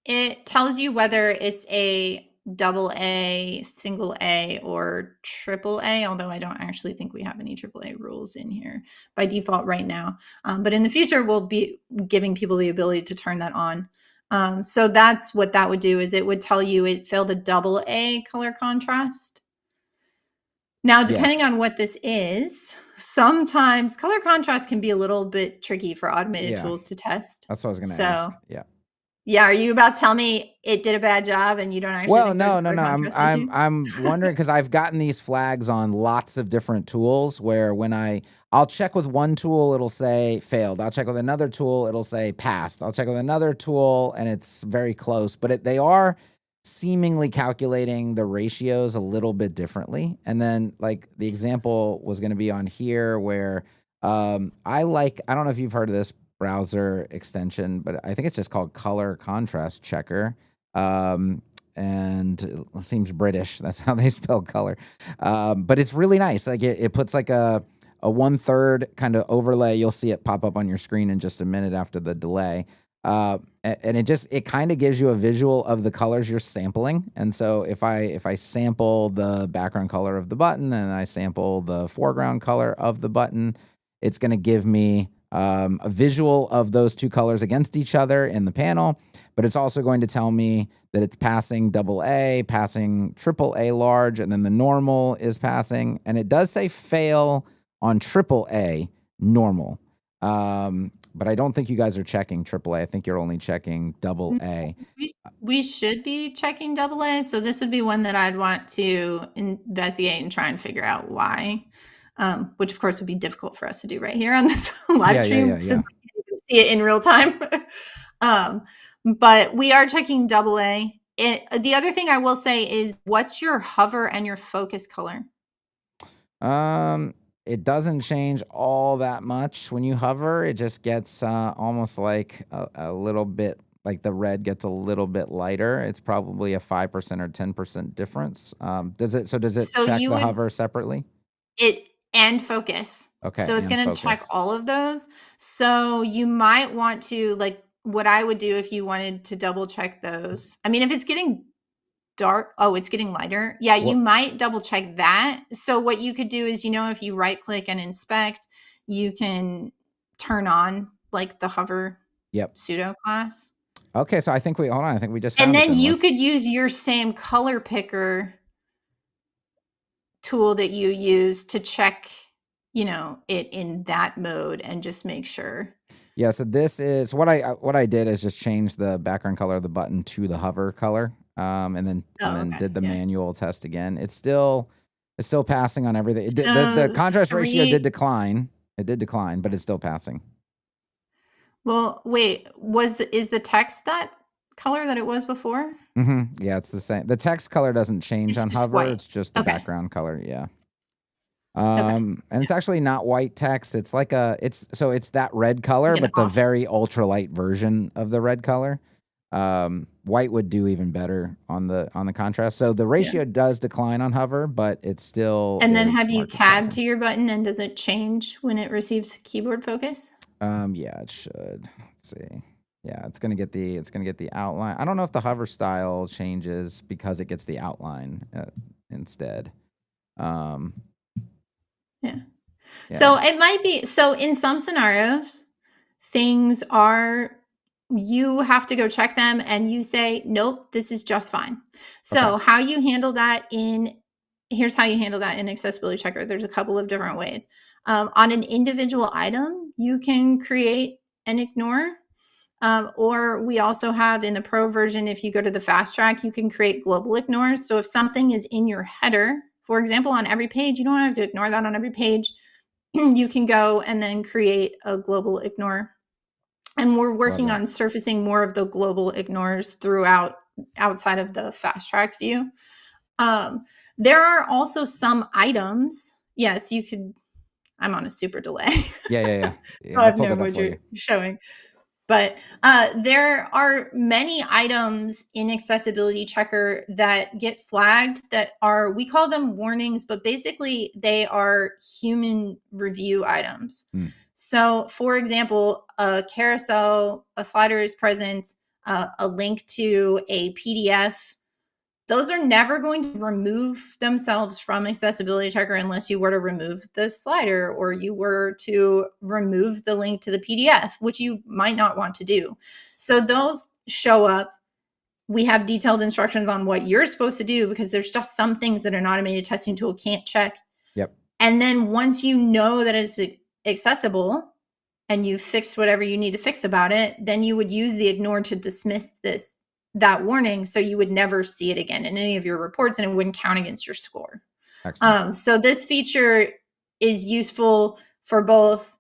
It tells you whether it's a double A, single A, or triple A, although I don't actually think we have any triple A rules in here by default right now. But in the future, we'll be giving people the ability to turn that on. So that's what that would do, is it would tell you it failed a double A color contrast. Now, depending on what this is, sometimes color contrast can be a little bit tricky for automated tools to test. That's what I was going to ask. Yeah, are you about to tell me it did a bad job and you don't actually? Well, no. I'm wondering because I've gotten these flags on lots of different tools where when I'll check with one tool, it'll say failed. I'll check with another tool, it'll say passed. I'll check with another tool, and it's very close. But they are seemingly calculating the ratios a little bit differently. And then, like, the example was going to be on here where I don't know if you've heard of this browser extension, but I think it's just called Color Contrast Checker. And it seems British. That's how they spell color. But it's really nice. Like it puts like a 1/3 kind of overlay. You'll see it pop up on your screen in just a minute after the delay. And it kind of gives you a visual of the colors you're sampling. And so if I sample the background color of the button and I sample the foreground color of the button, it's going to give me a visual of those two colors against each other in the panel, but it's also going to tell me that it's passing double A, passing triple A large, and then the normal is passing. And it does say fail on triple A normal. But I don't think you guys are checking triple A. I think you're only checking double A. We should be checking double A. So this would be one that I'd want to investigate and try and figure out why. Which of course would be difficult for us to do right here on this live stream since we can't even see it in real time. But we are checking double A. The other thing I will say is, what's your hover and your focus color? It doesn't change all that much when you hover. It just gets almost like a little bit, like the red gets a little bit lighter. It's probably a 5% or 10% difference. Does it check the hover separately? And focus. Okay. So it's going to check all of those. So you might want to, like, what I would do if you wanted to double check those. I mean, if it's getting dark, it's getting lighter. Yeah, you might double check that. So what you could do is, if you right click and inspect, you can turn on like the hover pseudo class. Okay. So I think hold on. I think we just found it. And then you could use your same color picker tool that you use to check, it in that mode and just make sure. Yeah, so this is what I did is just change the background color of the button to the hover color, and then did the manual test again. It's still passing on everything. The contrast ratio did decline. It did decline, but it's still passing. Well, wait, is the text that color that it was before? Yeah, it's the same. The text color doesn't change on hover. White. It's just the background color. Yeah. And it's actually not white text. It's like it's that red color, but the very ultralight version of the red color. White would do even better on the contrast. So the ratio does decline on hover, but it's still. And then have you tabbed to your button, and does it change when it receives keyboard focus? Yeah, it should. Let's see. Yeah, it's gonna get the outline. I don't know if the hover style changes because it gets the outline instead. Yeah. So it might be. So in some scenarios, you have to go check them and you say, nope, this is just fine. So how you handle that here's how you handle that in Accessibility Checker. There's a couple of different ways. On an individual item, you can create and ignore. Or we also have in the pro version, if you go to the fast track, you can create global ignores. So if something is in your header, for example, on every page, you don't have to ignore that on every page. You can go and then create a global ignore. And we're working on surfacing more of the global ignores throughout outside of the fast track view. There are also some items. Yes, you could. I'm on a super delay. Yeah. So I I have pulled no it up what for you're you. showing. But there are many items in Accessibility Checker that get flagged that are, we call them warnings, but basically they are human review items. So for example, a carousel, a slider is present, a link to a PDF. Those are never going to remove themselves from Accessibility Checker unless you were to remove the slider or you were to remove the link to the PDF, which you might not want to do. So those show up. We have detailed instructions on what you're supposed to do because there's just some things that an automated testing tool can't check. Yep. And then once you know that it's accessible and you've fixed whatever you need to fix about it, then you would use the ignore to dismiss that warning, so you would never see it again in any of your reports and it wouldn't count against your score. So this feature is useful for both,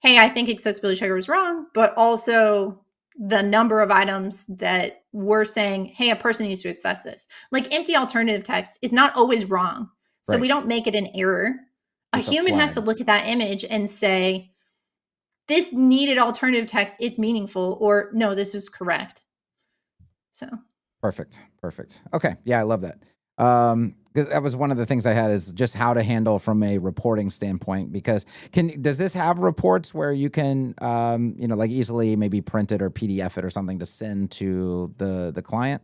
hey, I think Accessibility Checker was wrong, but also the number of items that we're saying, hey, a person needs to assess this. Like empty alternative text is not always wrong. So we don't make it an error. It's a human has to look at that image and say, this needed alternative text, it's meaningful, or no, this is correct. So perfect. Okay. Yeah, I love that. That was one of the things I had, is just how to handle from a reporting standpoint, because does this have reports where you can, like easily maybe print it or PDF it or something to send to the client?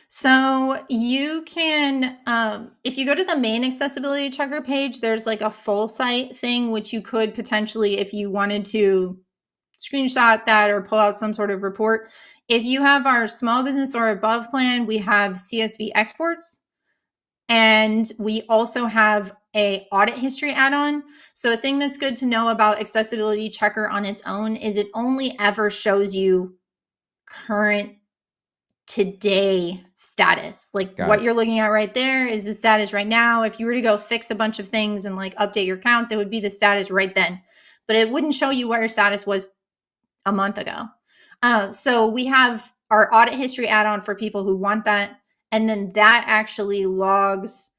So you can, if you go to the main Accessibility Checker page, there's like a full site thing, which you could potentially, if you wanted to screenshot that or pull out some sort of report. If you have our small business or above plan, we have CSV exports. And we also have a audit history add-on. So a thing that's good to know about Accessibility Checker on its own is it only ever shows you current today status. Like what you're looking at right there is the status right now. If you were to go fix a bunch of things and like update your counts, it would be the status right then. But it wouldn't show you where your status was a month ago. So we have our audit history add-on for people who want that. And then that actually logs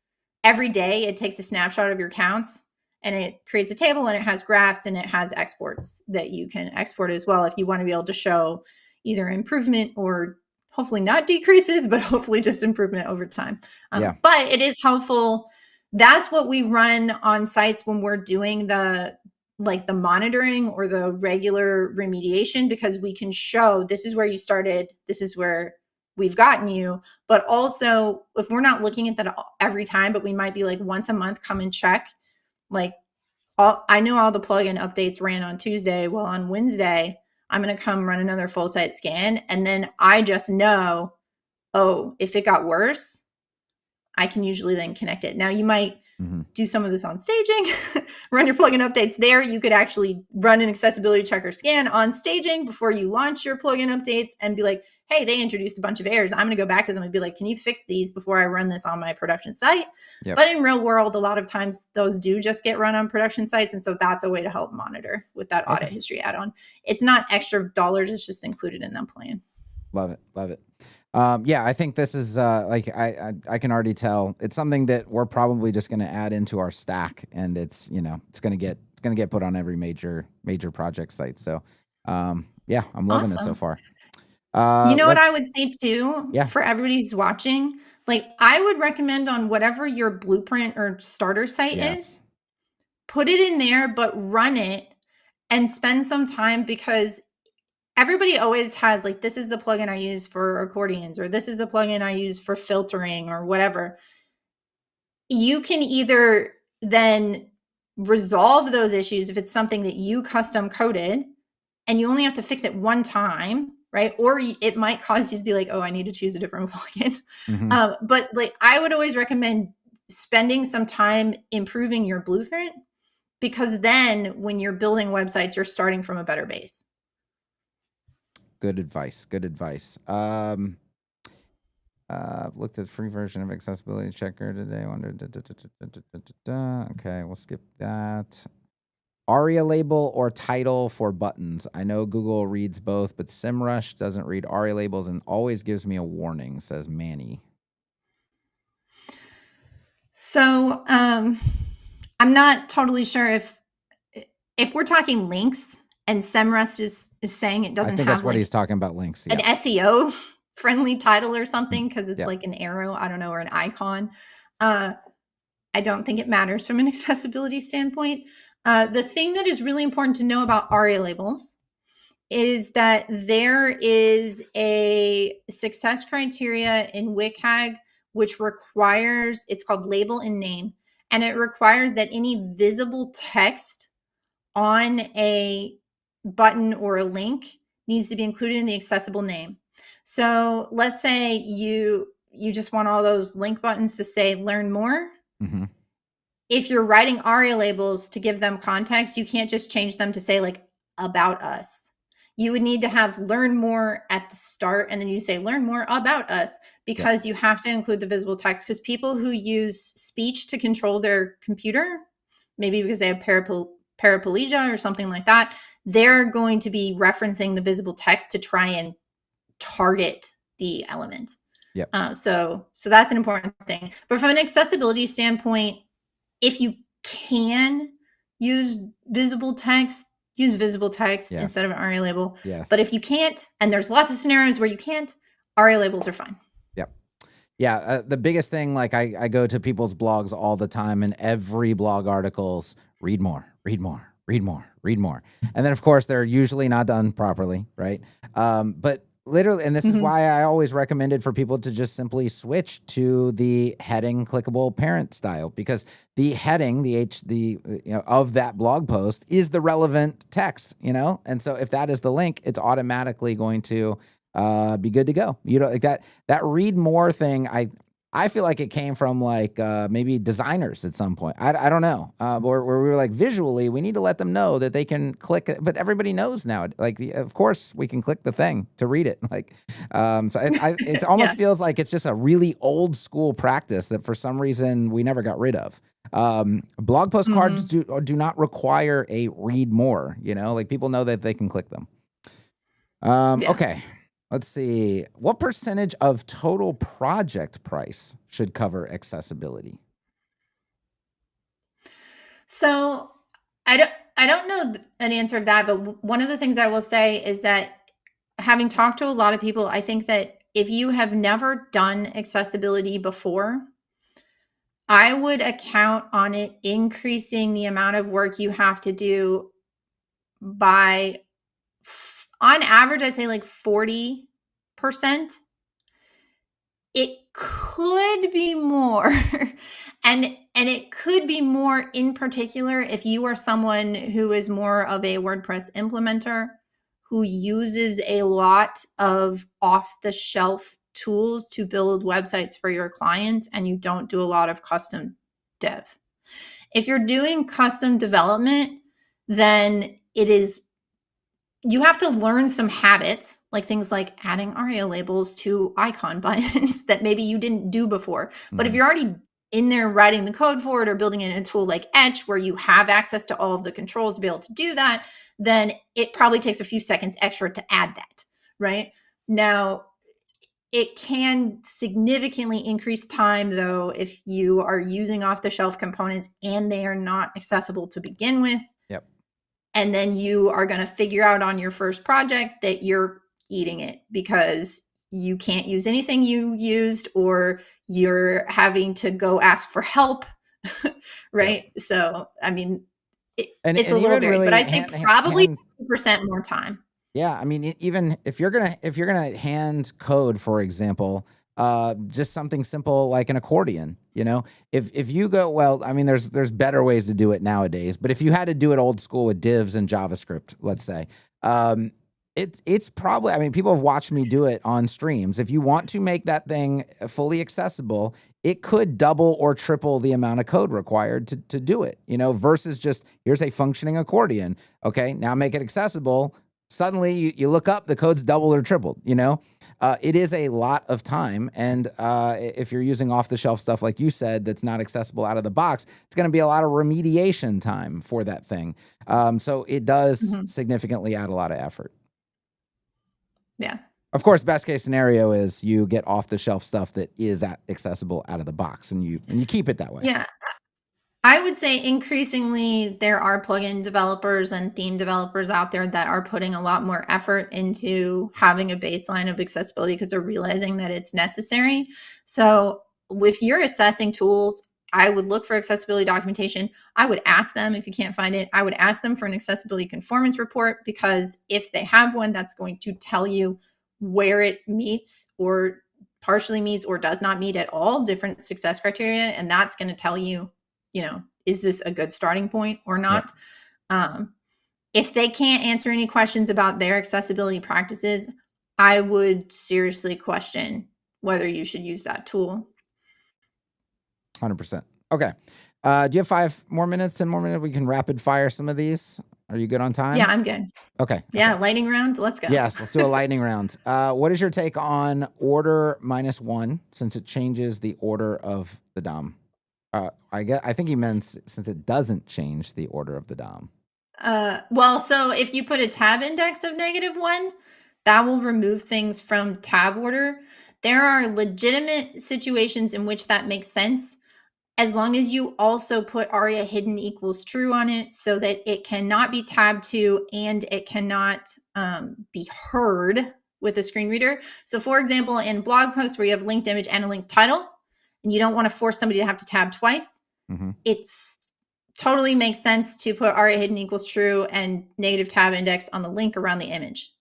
every day. It takes a snapshot of your counts and it creates a table and it has graphs and it has exports that you can export as well if you want to be able to show either improvement or hopefully not decreases, but hopefully just improvement over time. But it is helpful. That's what we run on sites when we're doing the monitoring or the regular remediation, because we can show this is where you started, this is where we've gotten you. But also, if we're not looking at that every time, but we might be like once a month, come and check. Like, I know all the plugin updates ran on Tuesday. Well, on Wednesday, I'm going to come run another full site scan. And then I just know, oh, if it got worse, I can usually then connect it. Now you might do some of this on staging, run your plugin updates there. You could actually run an Accessibility Checker scan on staging before you launch your plugin updates and be like, hey, they introduced a bunch of errors. I'm going to go back to them and be like, can you fix these before I run this on my production site? But in real world, a lot of times those do just get run on production sites. And so that's a way to help monitor with that audit history add-on. It's not extra dollars. It's just included in that plan. Love it. Yeah, I think this is I can already tell it's something that we're probably just going to add into our stack, and it's it's going to get put on every major project site. So yeah, I'm loving it so far. What I would say too, for everybody who's watching, like I would recommend on whatever your blueprint or starter site is, put it in there, but run it and spend some time, because everybody always has like, this is the plugin I use for accordions, or this is the plugin I use for filtering or whatever. You can either then resolve those issues if it's something that you custom coded and you only have to fix it one time, right? Or it might cause you to be like, oh, I need to choose a different plugin. But like, I would always recommend spending some time improving your blueprint because then when you're building websites, you're starting from a better base. Good advice. Good advice. I've looked at free version of accessibility checker today. Okay, we'll skip that. ARIA label or title for buttons. I know Google reads both, but SEMrush doesn't read ARIA labels and always gives me a warning, says Manny. So I'm not totally sure if we're talking links and SEMrush is saying it doesn't I think have that's what like he's talking about, links. an Yeah. SEO friendly title or something because it's Yeah. like an arrow, I don't know, or an icon. I don't think it matters from an accessibility standpoint. The thing that is really important to know about ARIA labels is that there is a success criteria in WCAG which requires, it's called label and name, and it requires that any visible text on a button or a link needs to be included in the accessible name. So let's say you just want all those link buttons to say learn more. Mm-hmm. If you're writing ARIA labels to give them context, you can't just change them to say like about us. You would need to have learn more at the start, and then you say learn more about us, because you have to include the visible text, because people who use speech to control their computer, maybe because they have paraplegia or something like that, they're going to be referencing the visible text to try and target the element. Yep. So that's an important thing. But from an accessibility standpoint, if you can use visible text, use visible text instead of an ARIA label. Yes. But if you can't, and there's lots of scenarios where you can't, ARIA labels are fine. Yep. Yeah. The biggest thing, like I go to people's blogs all the time, and every blog articles, read more, read more, read more, read more. And then of course they're usually not done properly. Right. But literally, and this is why I always recommended for people to just simply switch to the heading clickable parent style, because the heading, of that blog post is the relevant text, and so if that is the link, it's automatically going to be good to go. Like that read more thing. I feel like it came from like maybe designers at some point. I don't know. Where we were like, visually, we need to let them know that they can click it. But everybody knows now. Like, of course, we can click the thing to read it. Like, so it almost feels like it's just a really old school practice that for some reason we never got rid of. Blog post cards do not require a read more. Like people know that they can click them. Okay. Let's see. What percentage of total project price should cover accessibility? So I don't know an answer of that, but one of the things I will say is that, having talked to a lot of people, I think that if you have never done accessibility before, I would account on it increasing the amount of work you have to do by, on average, I say like 40%. It could be more. and it could be more in particular if you are someone who is more of a WordPress implementer, who uses a lot of off-the-shelf tools to build websites for your clients, and you don't do a lot of custom dev. If you're doing custom development, then you have to learn some habits, like things like adding ARIA labels to icon buttons that maybe you didn't do before. But if you're already in there writing the code for it, or building in a tool like Etch where you have access to all of the controls to be able to do that, then it probably takes a few seconds extra to add that, right? Now, it can significantly increase time, though, if you are using off-the-shelf components and they are not accessible to begin with. Yep. And then you are going to figure out on your first project that you're eating it because you can't use anything you used, or you're having to go ask for help, right? Yep. So, I mean, it's a little varied, really, but I think probably 50% more time. Yeah, I mean, even if you're gonna hand code, for example, just something simple like an accordion, if you go, well, I mean, there's better ways to do it nowadays, but if you had to do it old school with divs and JavaScript, let's say, it's probably, I mean, people have watched me do it on streams. If you want to make that thing fully accessible, it could double or triple the amount of code required to do it, versus just here's a functioning accordion. Okay, now make it accessible. Suddenly you look up, the code's doubled or tripled, it is a lot of time. And if you're using off the shelf stuff, like you said, that's not accessible out of the box, it's going to be a lot of remediation time for that thing. So it does significantly add a lot of effort. Yeah. Of course, best case scenario is you get off the shelf stuff that is accessible out of the box, and you keep it that way. Yeah. I would say increasingly there are plugin developers and theme developers out there that are putting a lot more effort into having a baseline of accessibility because they're realizing that it's necessary. So if you're assessing tools, I would look for accessibility documentation. I would ask them, if you can't find it, I would ask them for an accessibility conformance report, because if they have one, that's going to tell you where it meets or partially meets or does not meet at all different success criteria. And that's going to tell you, is this a good starting point or not? Yep. If they can't answer any questions about their accessibility practices, I would seriously question whether you should use that tool. 100%. Okay. Do you have 5 more minutes, 10 more minutes? We can rapid fire some of these. Are you good on time? Yeah, I'm good. Okay. Yeah, lightning round. Let's go. Yes, let's do a lightning round. What is your take on order -1 since it changes the order of the DOM? I think he meant since it doesn't change the order of the DOM. Well, so if you put a tab index of -1, that will remove things from tab order. There are legitimate situations in which that makes sense, as long as you also put ARIA hidden equals true on it so that it cannot be tabbed to and it cannot be heard with a screen reader. So for example, in blog posts where you have linked image and a linked title, and you don't want to force somebody to have to tab twice, it's totally makes sense to put ARIA hidden equals true and negative tab index on the link around the image.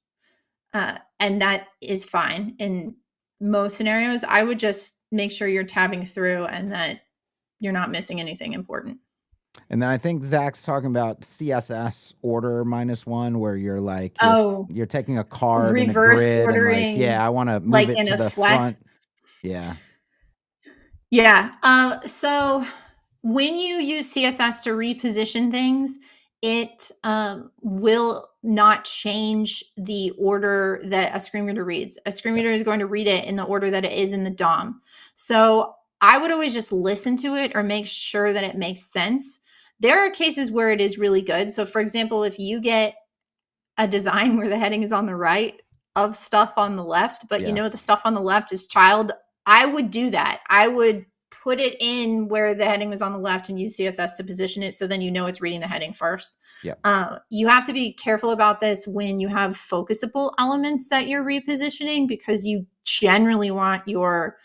And that is fine. In most scenarios, I would just make sure you're tabbing through and that you're not missing anything important. And then I think Zach's talking about CSS order -1, where you're like, you're taking a card in a grid ordering, and like, I want to move it to the front. Yeah. Yeah. So when you use CSS to reposition things, it will not change the order that a screen reader reads. A screen reader is going to read it in the order that it is in the DOM. So I would always just listen to it or make sure that it makes sense. There are cases where it is really good. So for example, if you get a design where the heading is on the right of stuff on the left, but the stuff on the left is child, I would do that. I would put it in where the heading was on the left and use CSS to position it so then it's reading the heading first. You have to be careful about this when you have focusable elements that you're repositioning, because you generally want your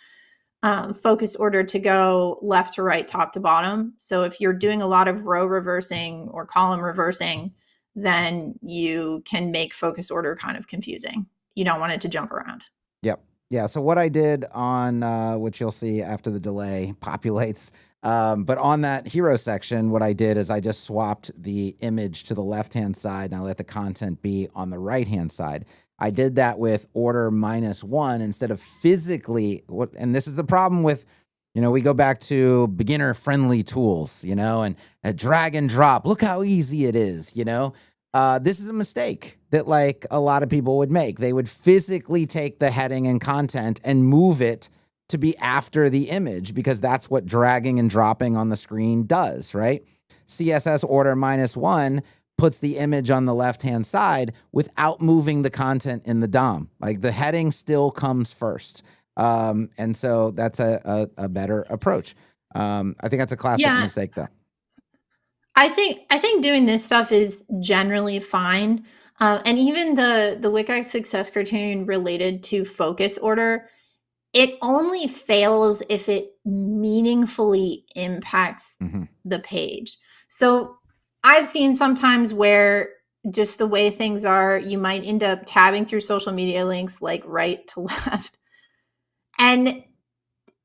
focus order to go left to right, top to bottom. So if you're doing a lot of row reversing or column reversing, then you can make focus order kind of confusing. You don't want it to jump around. Yep. Yeah. So what I did on, which you'll see after the delay populates, but on that hero section, what I did is I just swapped the image to the left-hand side and I let the content be on the right-hand side. I did that with order -1 instead of physically. And this is the problem with, we go back to beginner-friendly tools, and a drag and drop. Look how easy it is, This is a mistake that like a lot of people would make. They would physically take the heading and content and move it to be after the image because that's what dragging and dropping on the screen does, right? CSS order -1 puts the image on the left-hand side without moving the content in the DOM. Like the heading still comes first. And so that's a better approach. I think that's a classic mistake though. I think doing this stuff is generally fine. And even the WCAG success criterion related to focus order, it only fails if it meaningfully impacts the page. So I've seen sometimes where just the way things are, you might end up tabbing through social media links like right to left. And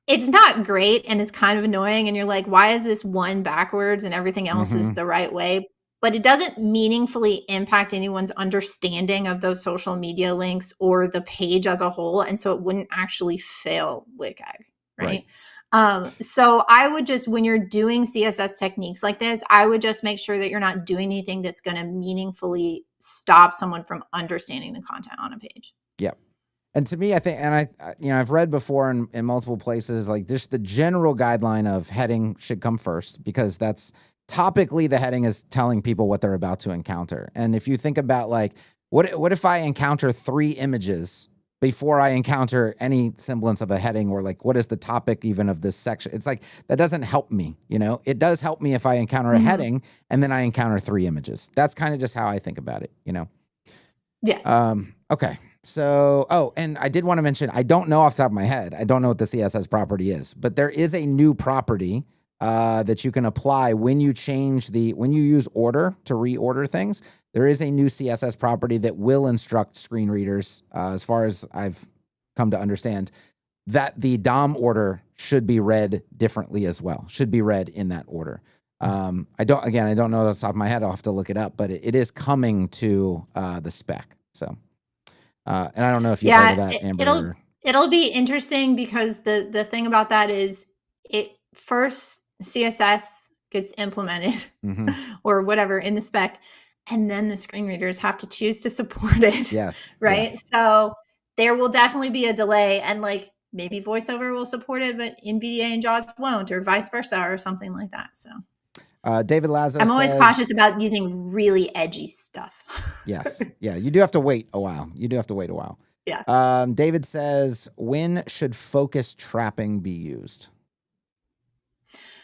it's not great and it's kind of annoying. And you're like, why is this one backwards and everything else is the right way? But it doesn't meaningfully impact anyone's understanding of those social media links or the page as a whole. And so it wouldn't actually fail WCAG, right? So I would just, when you're doing CSS techniques like this, I would just make sure that you're not doing anything that's going to meaningfully stop someone from understanding the content on a page. Yep. And to me, I think, and I've read before in multiple places, like just the general guideline of heading should come first, because that's topically the heading is telling people what they're about to encounter. And if you think about like, what if I encounter 3 images before I encounter any semblance of a heading, or like, what is the topic even of this section? It's like, that doesn't help me. It does help me if I encounter a heading and then I encounter 3 images. That's kind of just how I think about it, Yes. Okay. So, and I did want to mention, I don't know off the top of my head, I don't know what the CSS property is, but there is a new property that you can apply when you use order to reorder things. There is a new CSS property that will instruct screen readers, as far as I've come to understand, that the DOM order should be read differently as well, should be read in that order. I don't know off the top of my head, I'll have to look it up, but it is coming to the spec. So. And I don't know if you've heard of that, Amber. It'll be interesting, because the thing about that is, it first CSS gets implemented or whatever in the spec, and then the screen readers have to choose to support it. Yes. Right. Yes. So there will definitely be a delay, and like maybe VoiceOver will support it, but NVDA and JAWS won't, or vice versa, or something like that. So. David Lazo I'm always cautious about using really edgy stuff. Yes. Yeah. You do have to wait a while. Yeah. David says, when should focus trapping be used?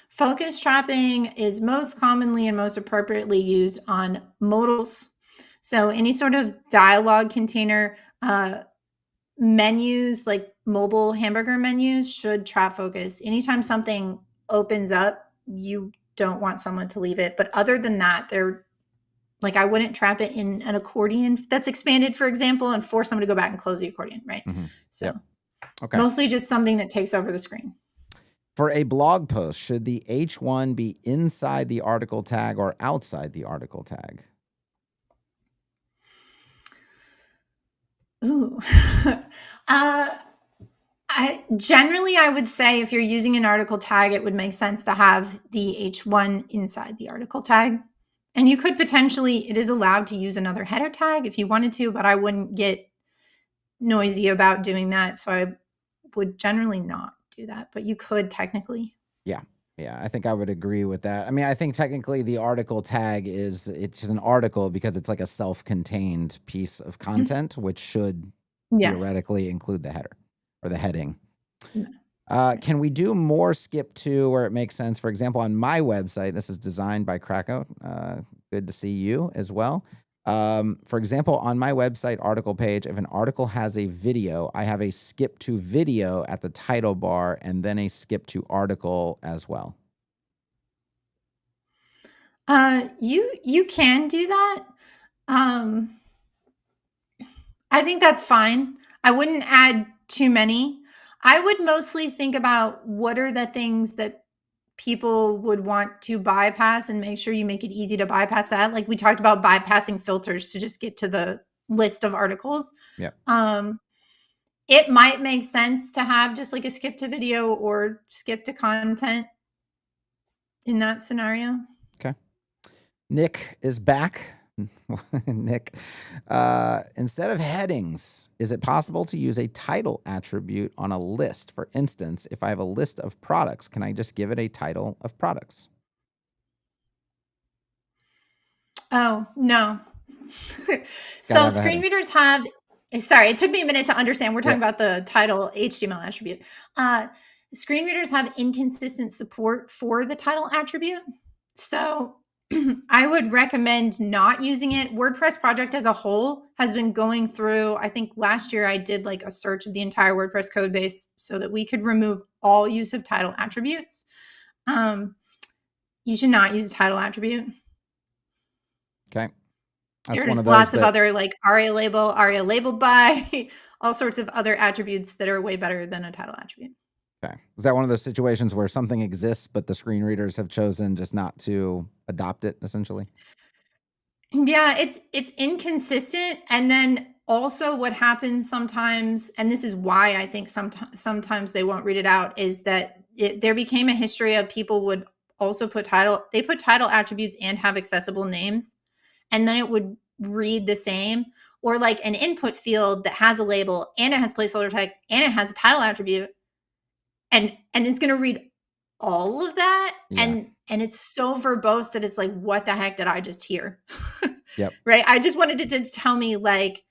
Focus trapping is most commonly and most appropriately used on modals. So any sort of dialogue container, menus like mobile hamburger menus should trap focus. Anytime something opens up, you don't want someone to leave it. But other than that, I wouldn't trap it in an accordion that's expanded, for example, and force someone to go back and close the accordion, right? So Okay. Mostly just something that takes over the screen. For a blog post, should the H1 be inside the article tag or outside the article tag? Ooh. I would say if you're using an article tag, it would make sense to have the H1 inside the article tag. And you could potentially, it is allowed to use another header tag if you wanted to, but I wouldn't get noisy about doing that. So I would generally not do that, but you could technically. Yeah, I think I would agree with that. I mean, I think technically the article tag it's an article because it's like a self-contained piece of content, which should theoretically include the header or the heading. Can we do more skip to where it makes sense? For example, on my website, this is designed by Krakow. Good to see you as well. For example, on my website article page, if an article has a video, I have a skip to video at the title bar and then a skip to article as well. You can do that. I think that's fine. I wouldn't add too many. I would mostly think about what are the things that people would want to bypass, and make sure you make it easy to bypass that. Like we talked about bypassing filters to just get to the list of articles. Yeah. It might make sense to have just like a skip to video or skip to content in that scenario. Okay. Nick is back. Nick, instead of headings, is it possible to use a title attribute on a list? For instance, if I have a list of products, can I just give it a title of products? Oh, no. So screen readers have, sorry, it took me a minute to understand. We're talking about the title HTML attribute. Screen readers have inconsistent support for the title attribute. So I would recommend not using it. WordPress project as a whole has been going through, I think last year I did like a search of the entire WordPress code base so that we could remove all use of title attributes. You should not use a title attribute. Okay. There's lots of other like ARIA label, ARIA labeled by, all sorts of other attributes that are way better than a title attribute. Okay. Is that one of those situations where something exists, but the screen readers have chosen just not to adopt it, essentially? Yeah, it's inconsistent. And then also what happens sometimes, and this is why I think sometimes they won't read it out, is that there became a history of people would also put title attributes and have accessible names, and then it would read the same. Or like an input field that has a label and it has placeholder text and it has a title attribute, and it's going to read all of that. Yeah. And it's so verbose that it's like, what the heck did I just hear? Yep. Right. I just wanted it to tell me like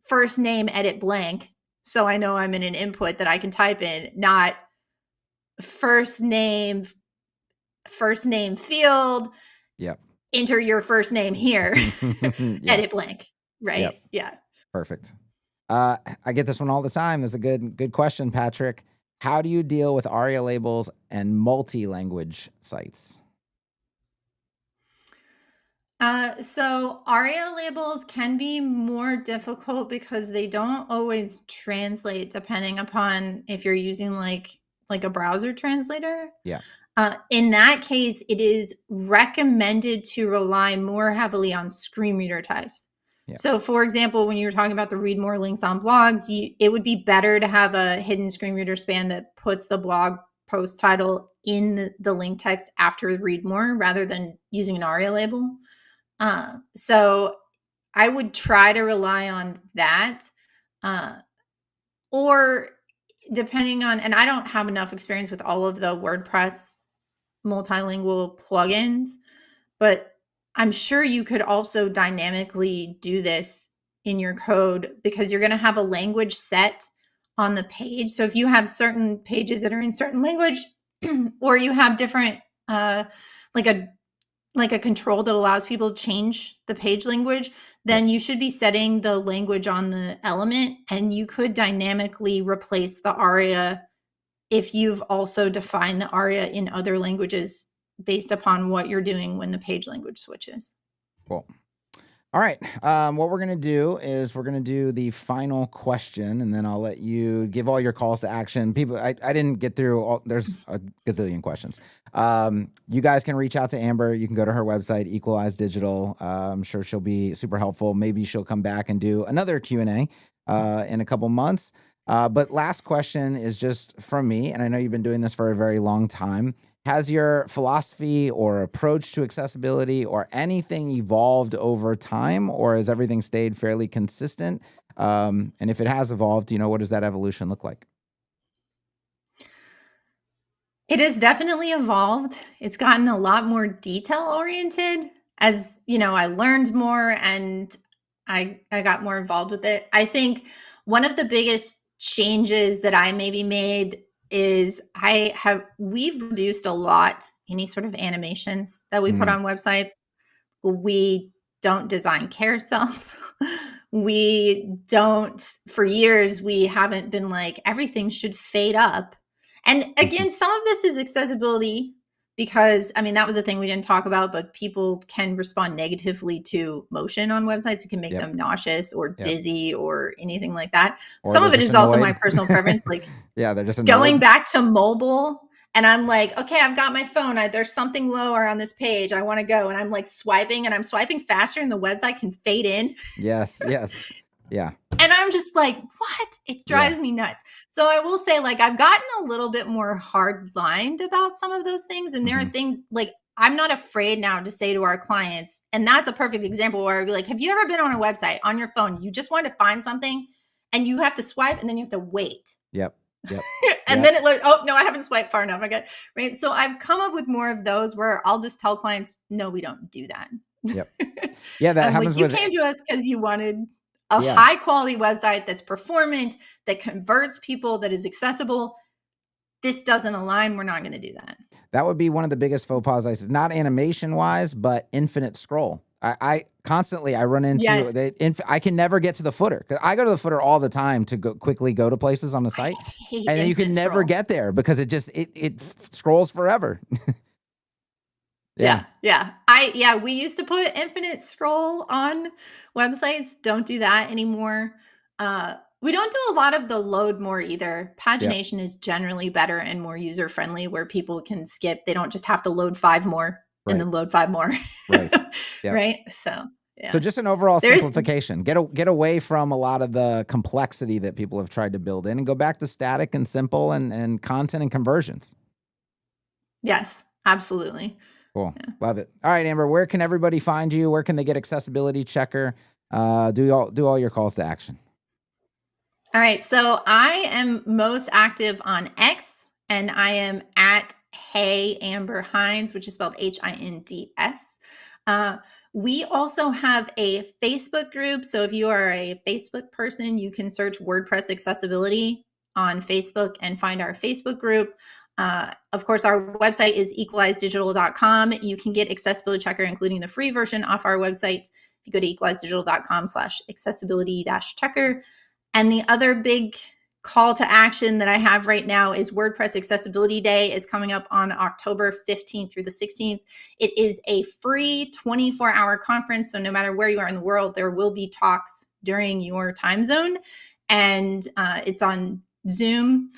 first name, edit blank. So I know I'm in an input that I can type in, not first name field. Yep. Enter your first name here. Yes. Edit blank. Right. Yep. Yeah. Perfect. I get this one all the time. That's a good question, Patrick. How do you deal with ARIA labels and multi-language sites? So ARIA labels can be more difficult because they don't always translate depending upon if you're using like a browser translator. Yeah. In that case, it is recommended to rely more heavily on screen reader types. Yeah. So for example, when you were talking about the read more links on blogs, it would be better to have a hidden screen reader span that puts the blog post title in the link text after read more rather than using an ARIA label. So I would try to rely on that. Or depending on, and I don't have enough experience with all of the WordPress multilingual plugins, but I'm sure you could also dynamically do this in your code because you're going to have a language set on the page. So if you have certain pages that are in certain language, or you have different, like a control that allows people to change the page language, then you should be setting the language on the element, and you could dynamically replace the ARIA if you've also defined the ARIA in other languages based upon what you're doing when the page language switches. Cool. All right. What we're going to do is we're going to do the final question, and then I'll let you give all your calls to action. People, I didn't get through all, there's a gazillion questions. You guys can reach out to Amber. You can go to her website, Equalize Digital. I'm sure she'll be super helpful. Maybe she'll come back and do another Q&A in a couple months. But last question is just from me, and I know you've been doing this for a very long time. Has your philosophy or approach to accessibility or anything evolved over time, or has everything stayed fairly consistent? And if it has evolved, what does that evolution look like? It has definitely evolved. It's gotten a lot more detail oriented as, I learned more and I got more involved with it. I think one of the biggest changes that I maybe made is we've reduced a lot any sort of animations that we put on websites. We don't design carousels. We don't, for years, we haven't been like, everything should fade up. And again, some of this is accessibility because, that was a thing we didn't talk about, but people can respond negatively to motion on websites. It can make them nauseous or dizzy or anything like that. Or some of it is annoyed. Also my personal preference. Like, yeah, they're just annoyed. Going back to mobile, and I'm like, okay, I've got my phone. There's something lower on this page. I want to go. And I'm like swiping, and I'm swiping faster, and the website can fade in. Yes. Yeah. And I'm just like, what? It drives me nuts. So I will say, like, I've gotten a little bit more hard-lined about some of those things. And there are things like, I'm not afraid now to say to our clients, and that's a perfect example where I'd be like, have you ever been on a website on your phone? You just want to find something and you have to swipe and then you have to wait. Yep. And then it like, oh no, I haven't swiped far enough. Okay. Right. So I've come up with more of those where I'll just tell clients, no, we don't do that. Yep. Yeah. That happens like, you came to us because you wanted a high quality website that's performant, that converts people, that is accessible. This doesn't align. We're not going to do that. That would be one of the biggest faux pas I see, not animation wise, but infinite scroll. I constantly run into I can never get to the footer because I go to the footer all the time to quickly go to places on the site, and then you can never get there because it scrolls forever. Yeah. We used to put infinite scroll on websites. Don't do that anymore. We don't do a lot of the load more either. Pagination is generally better and more user friendly where people can skip. They don't just have to load 5 more. And then load 5 more. Right. Yep. Right. So, yeah. So just an overall simplification. Get away from a lot of the complexity that people have tried to build in and go back to static and simple and content and conversions. Yes, absolutely. Cool. Yeah. Love it. All right, Amber, where can everybody find you? Where can they get Accessibility Checker? Do all your calls to action. All right. So I am most active on X, and I am at Hey Amber Hines, which is spelled Hinds. We also have a Facebook group. So if you are a Facebook person, you can search WordPress accessibility on Facebook and find our Facebook group. Of course, our website is equalizedigital.com. You can get Accessibility Checker, including the free version, off our website. If you go to equalizedigital.com/accessibility-checker. And the other big call to action that I have right now is WordPress Accessibility Day is coming up on October 15th through the 16th. It is a free 24-hour conference. So no matter where you are in the world, there will be talks during your time zone. And it's on Zoom.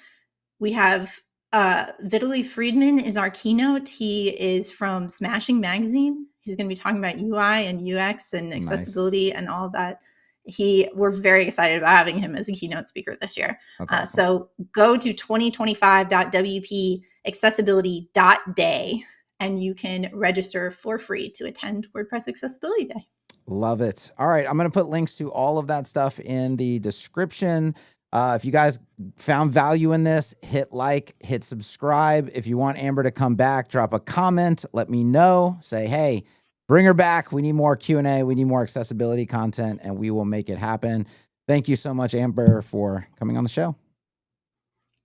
We have Vitaly Friedman is our keynote. He is from Smashing Magazine. He's going to be talking about UI and UX and accessibility and all of that. We're very excited about having him as a keynote speaker this year. That's awesome. So go to 2025.wpaccessibility.day and you can register for free to attend WordPress Accessibility Day. Love it. All right. I'm going to put links to all of that stuff in the description. If you guys found value in this, hit like, hit subscribe. If you want Amber to come back, drop a comment. Let me know. Say, hey, bring her back. We need more Q&A. We need more accessibility content, and we will make it happen. Thank you so much, Amber, for coming on the show.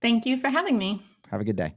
Thank you for having me. Have a good day.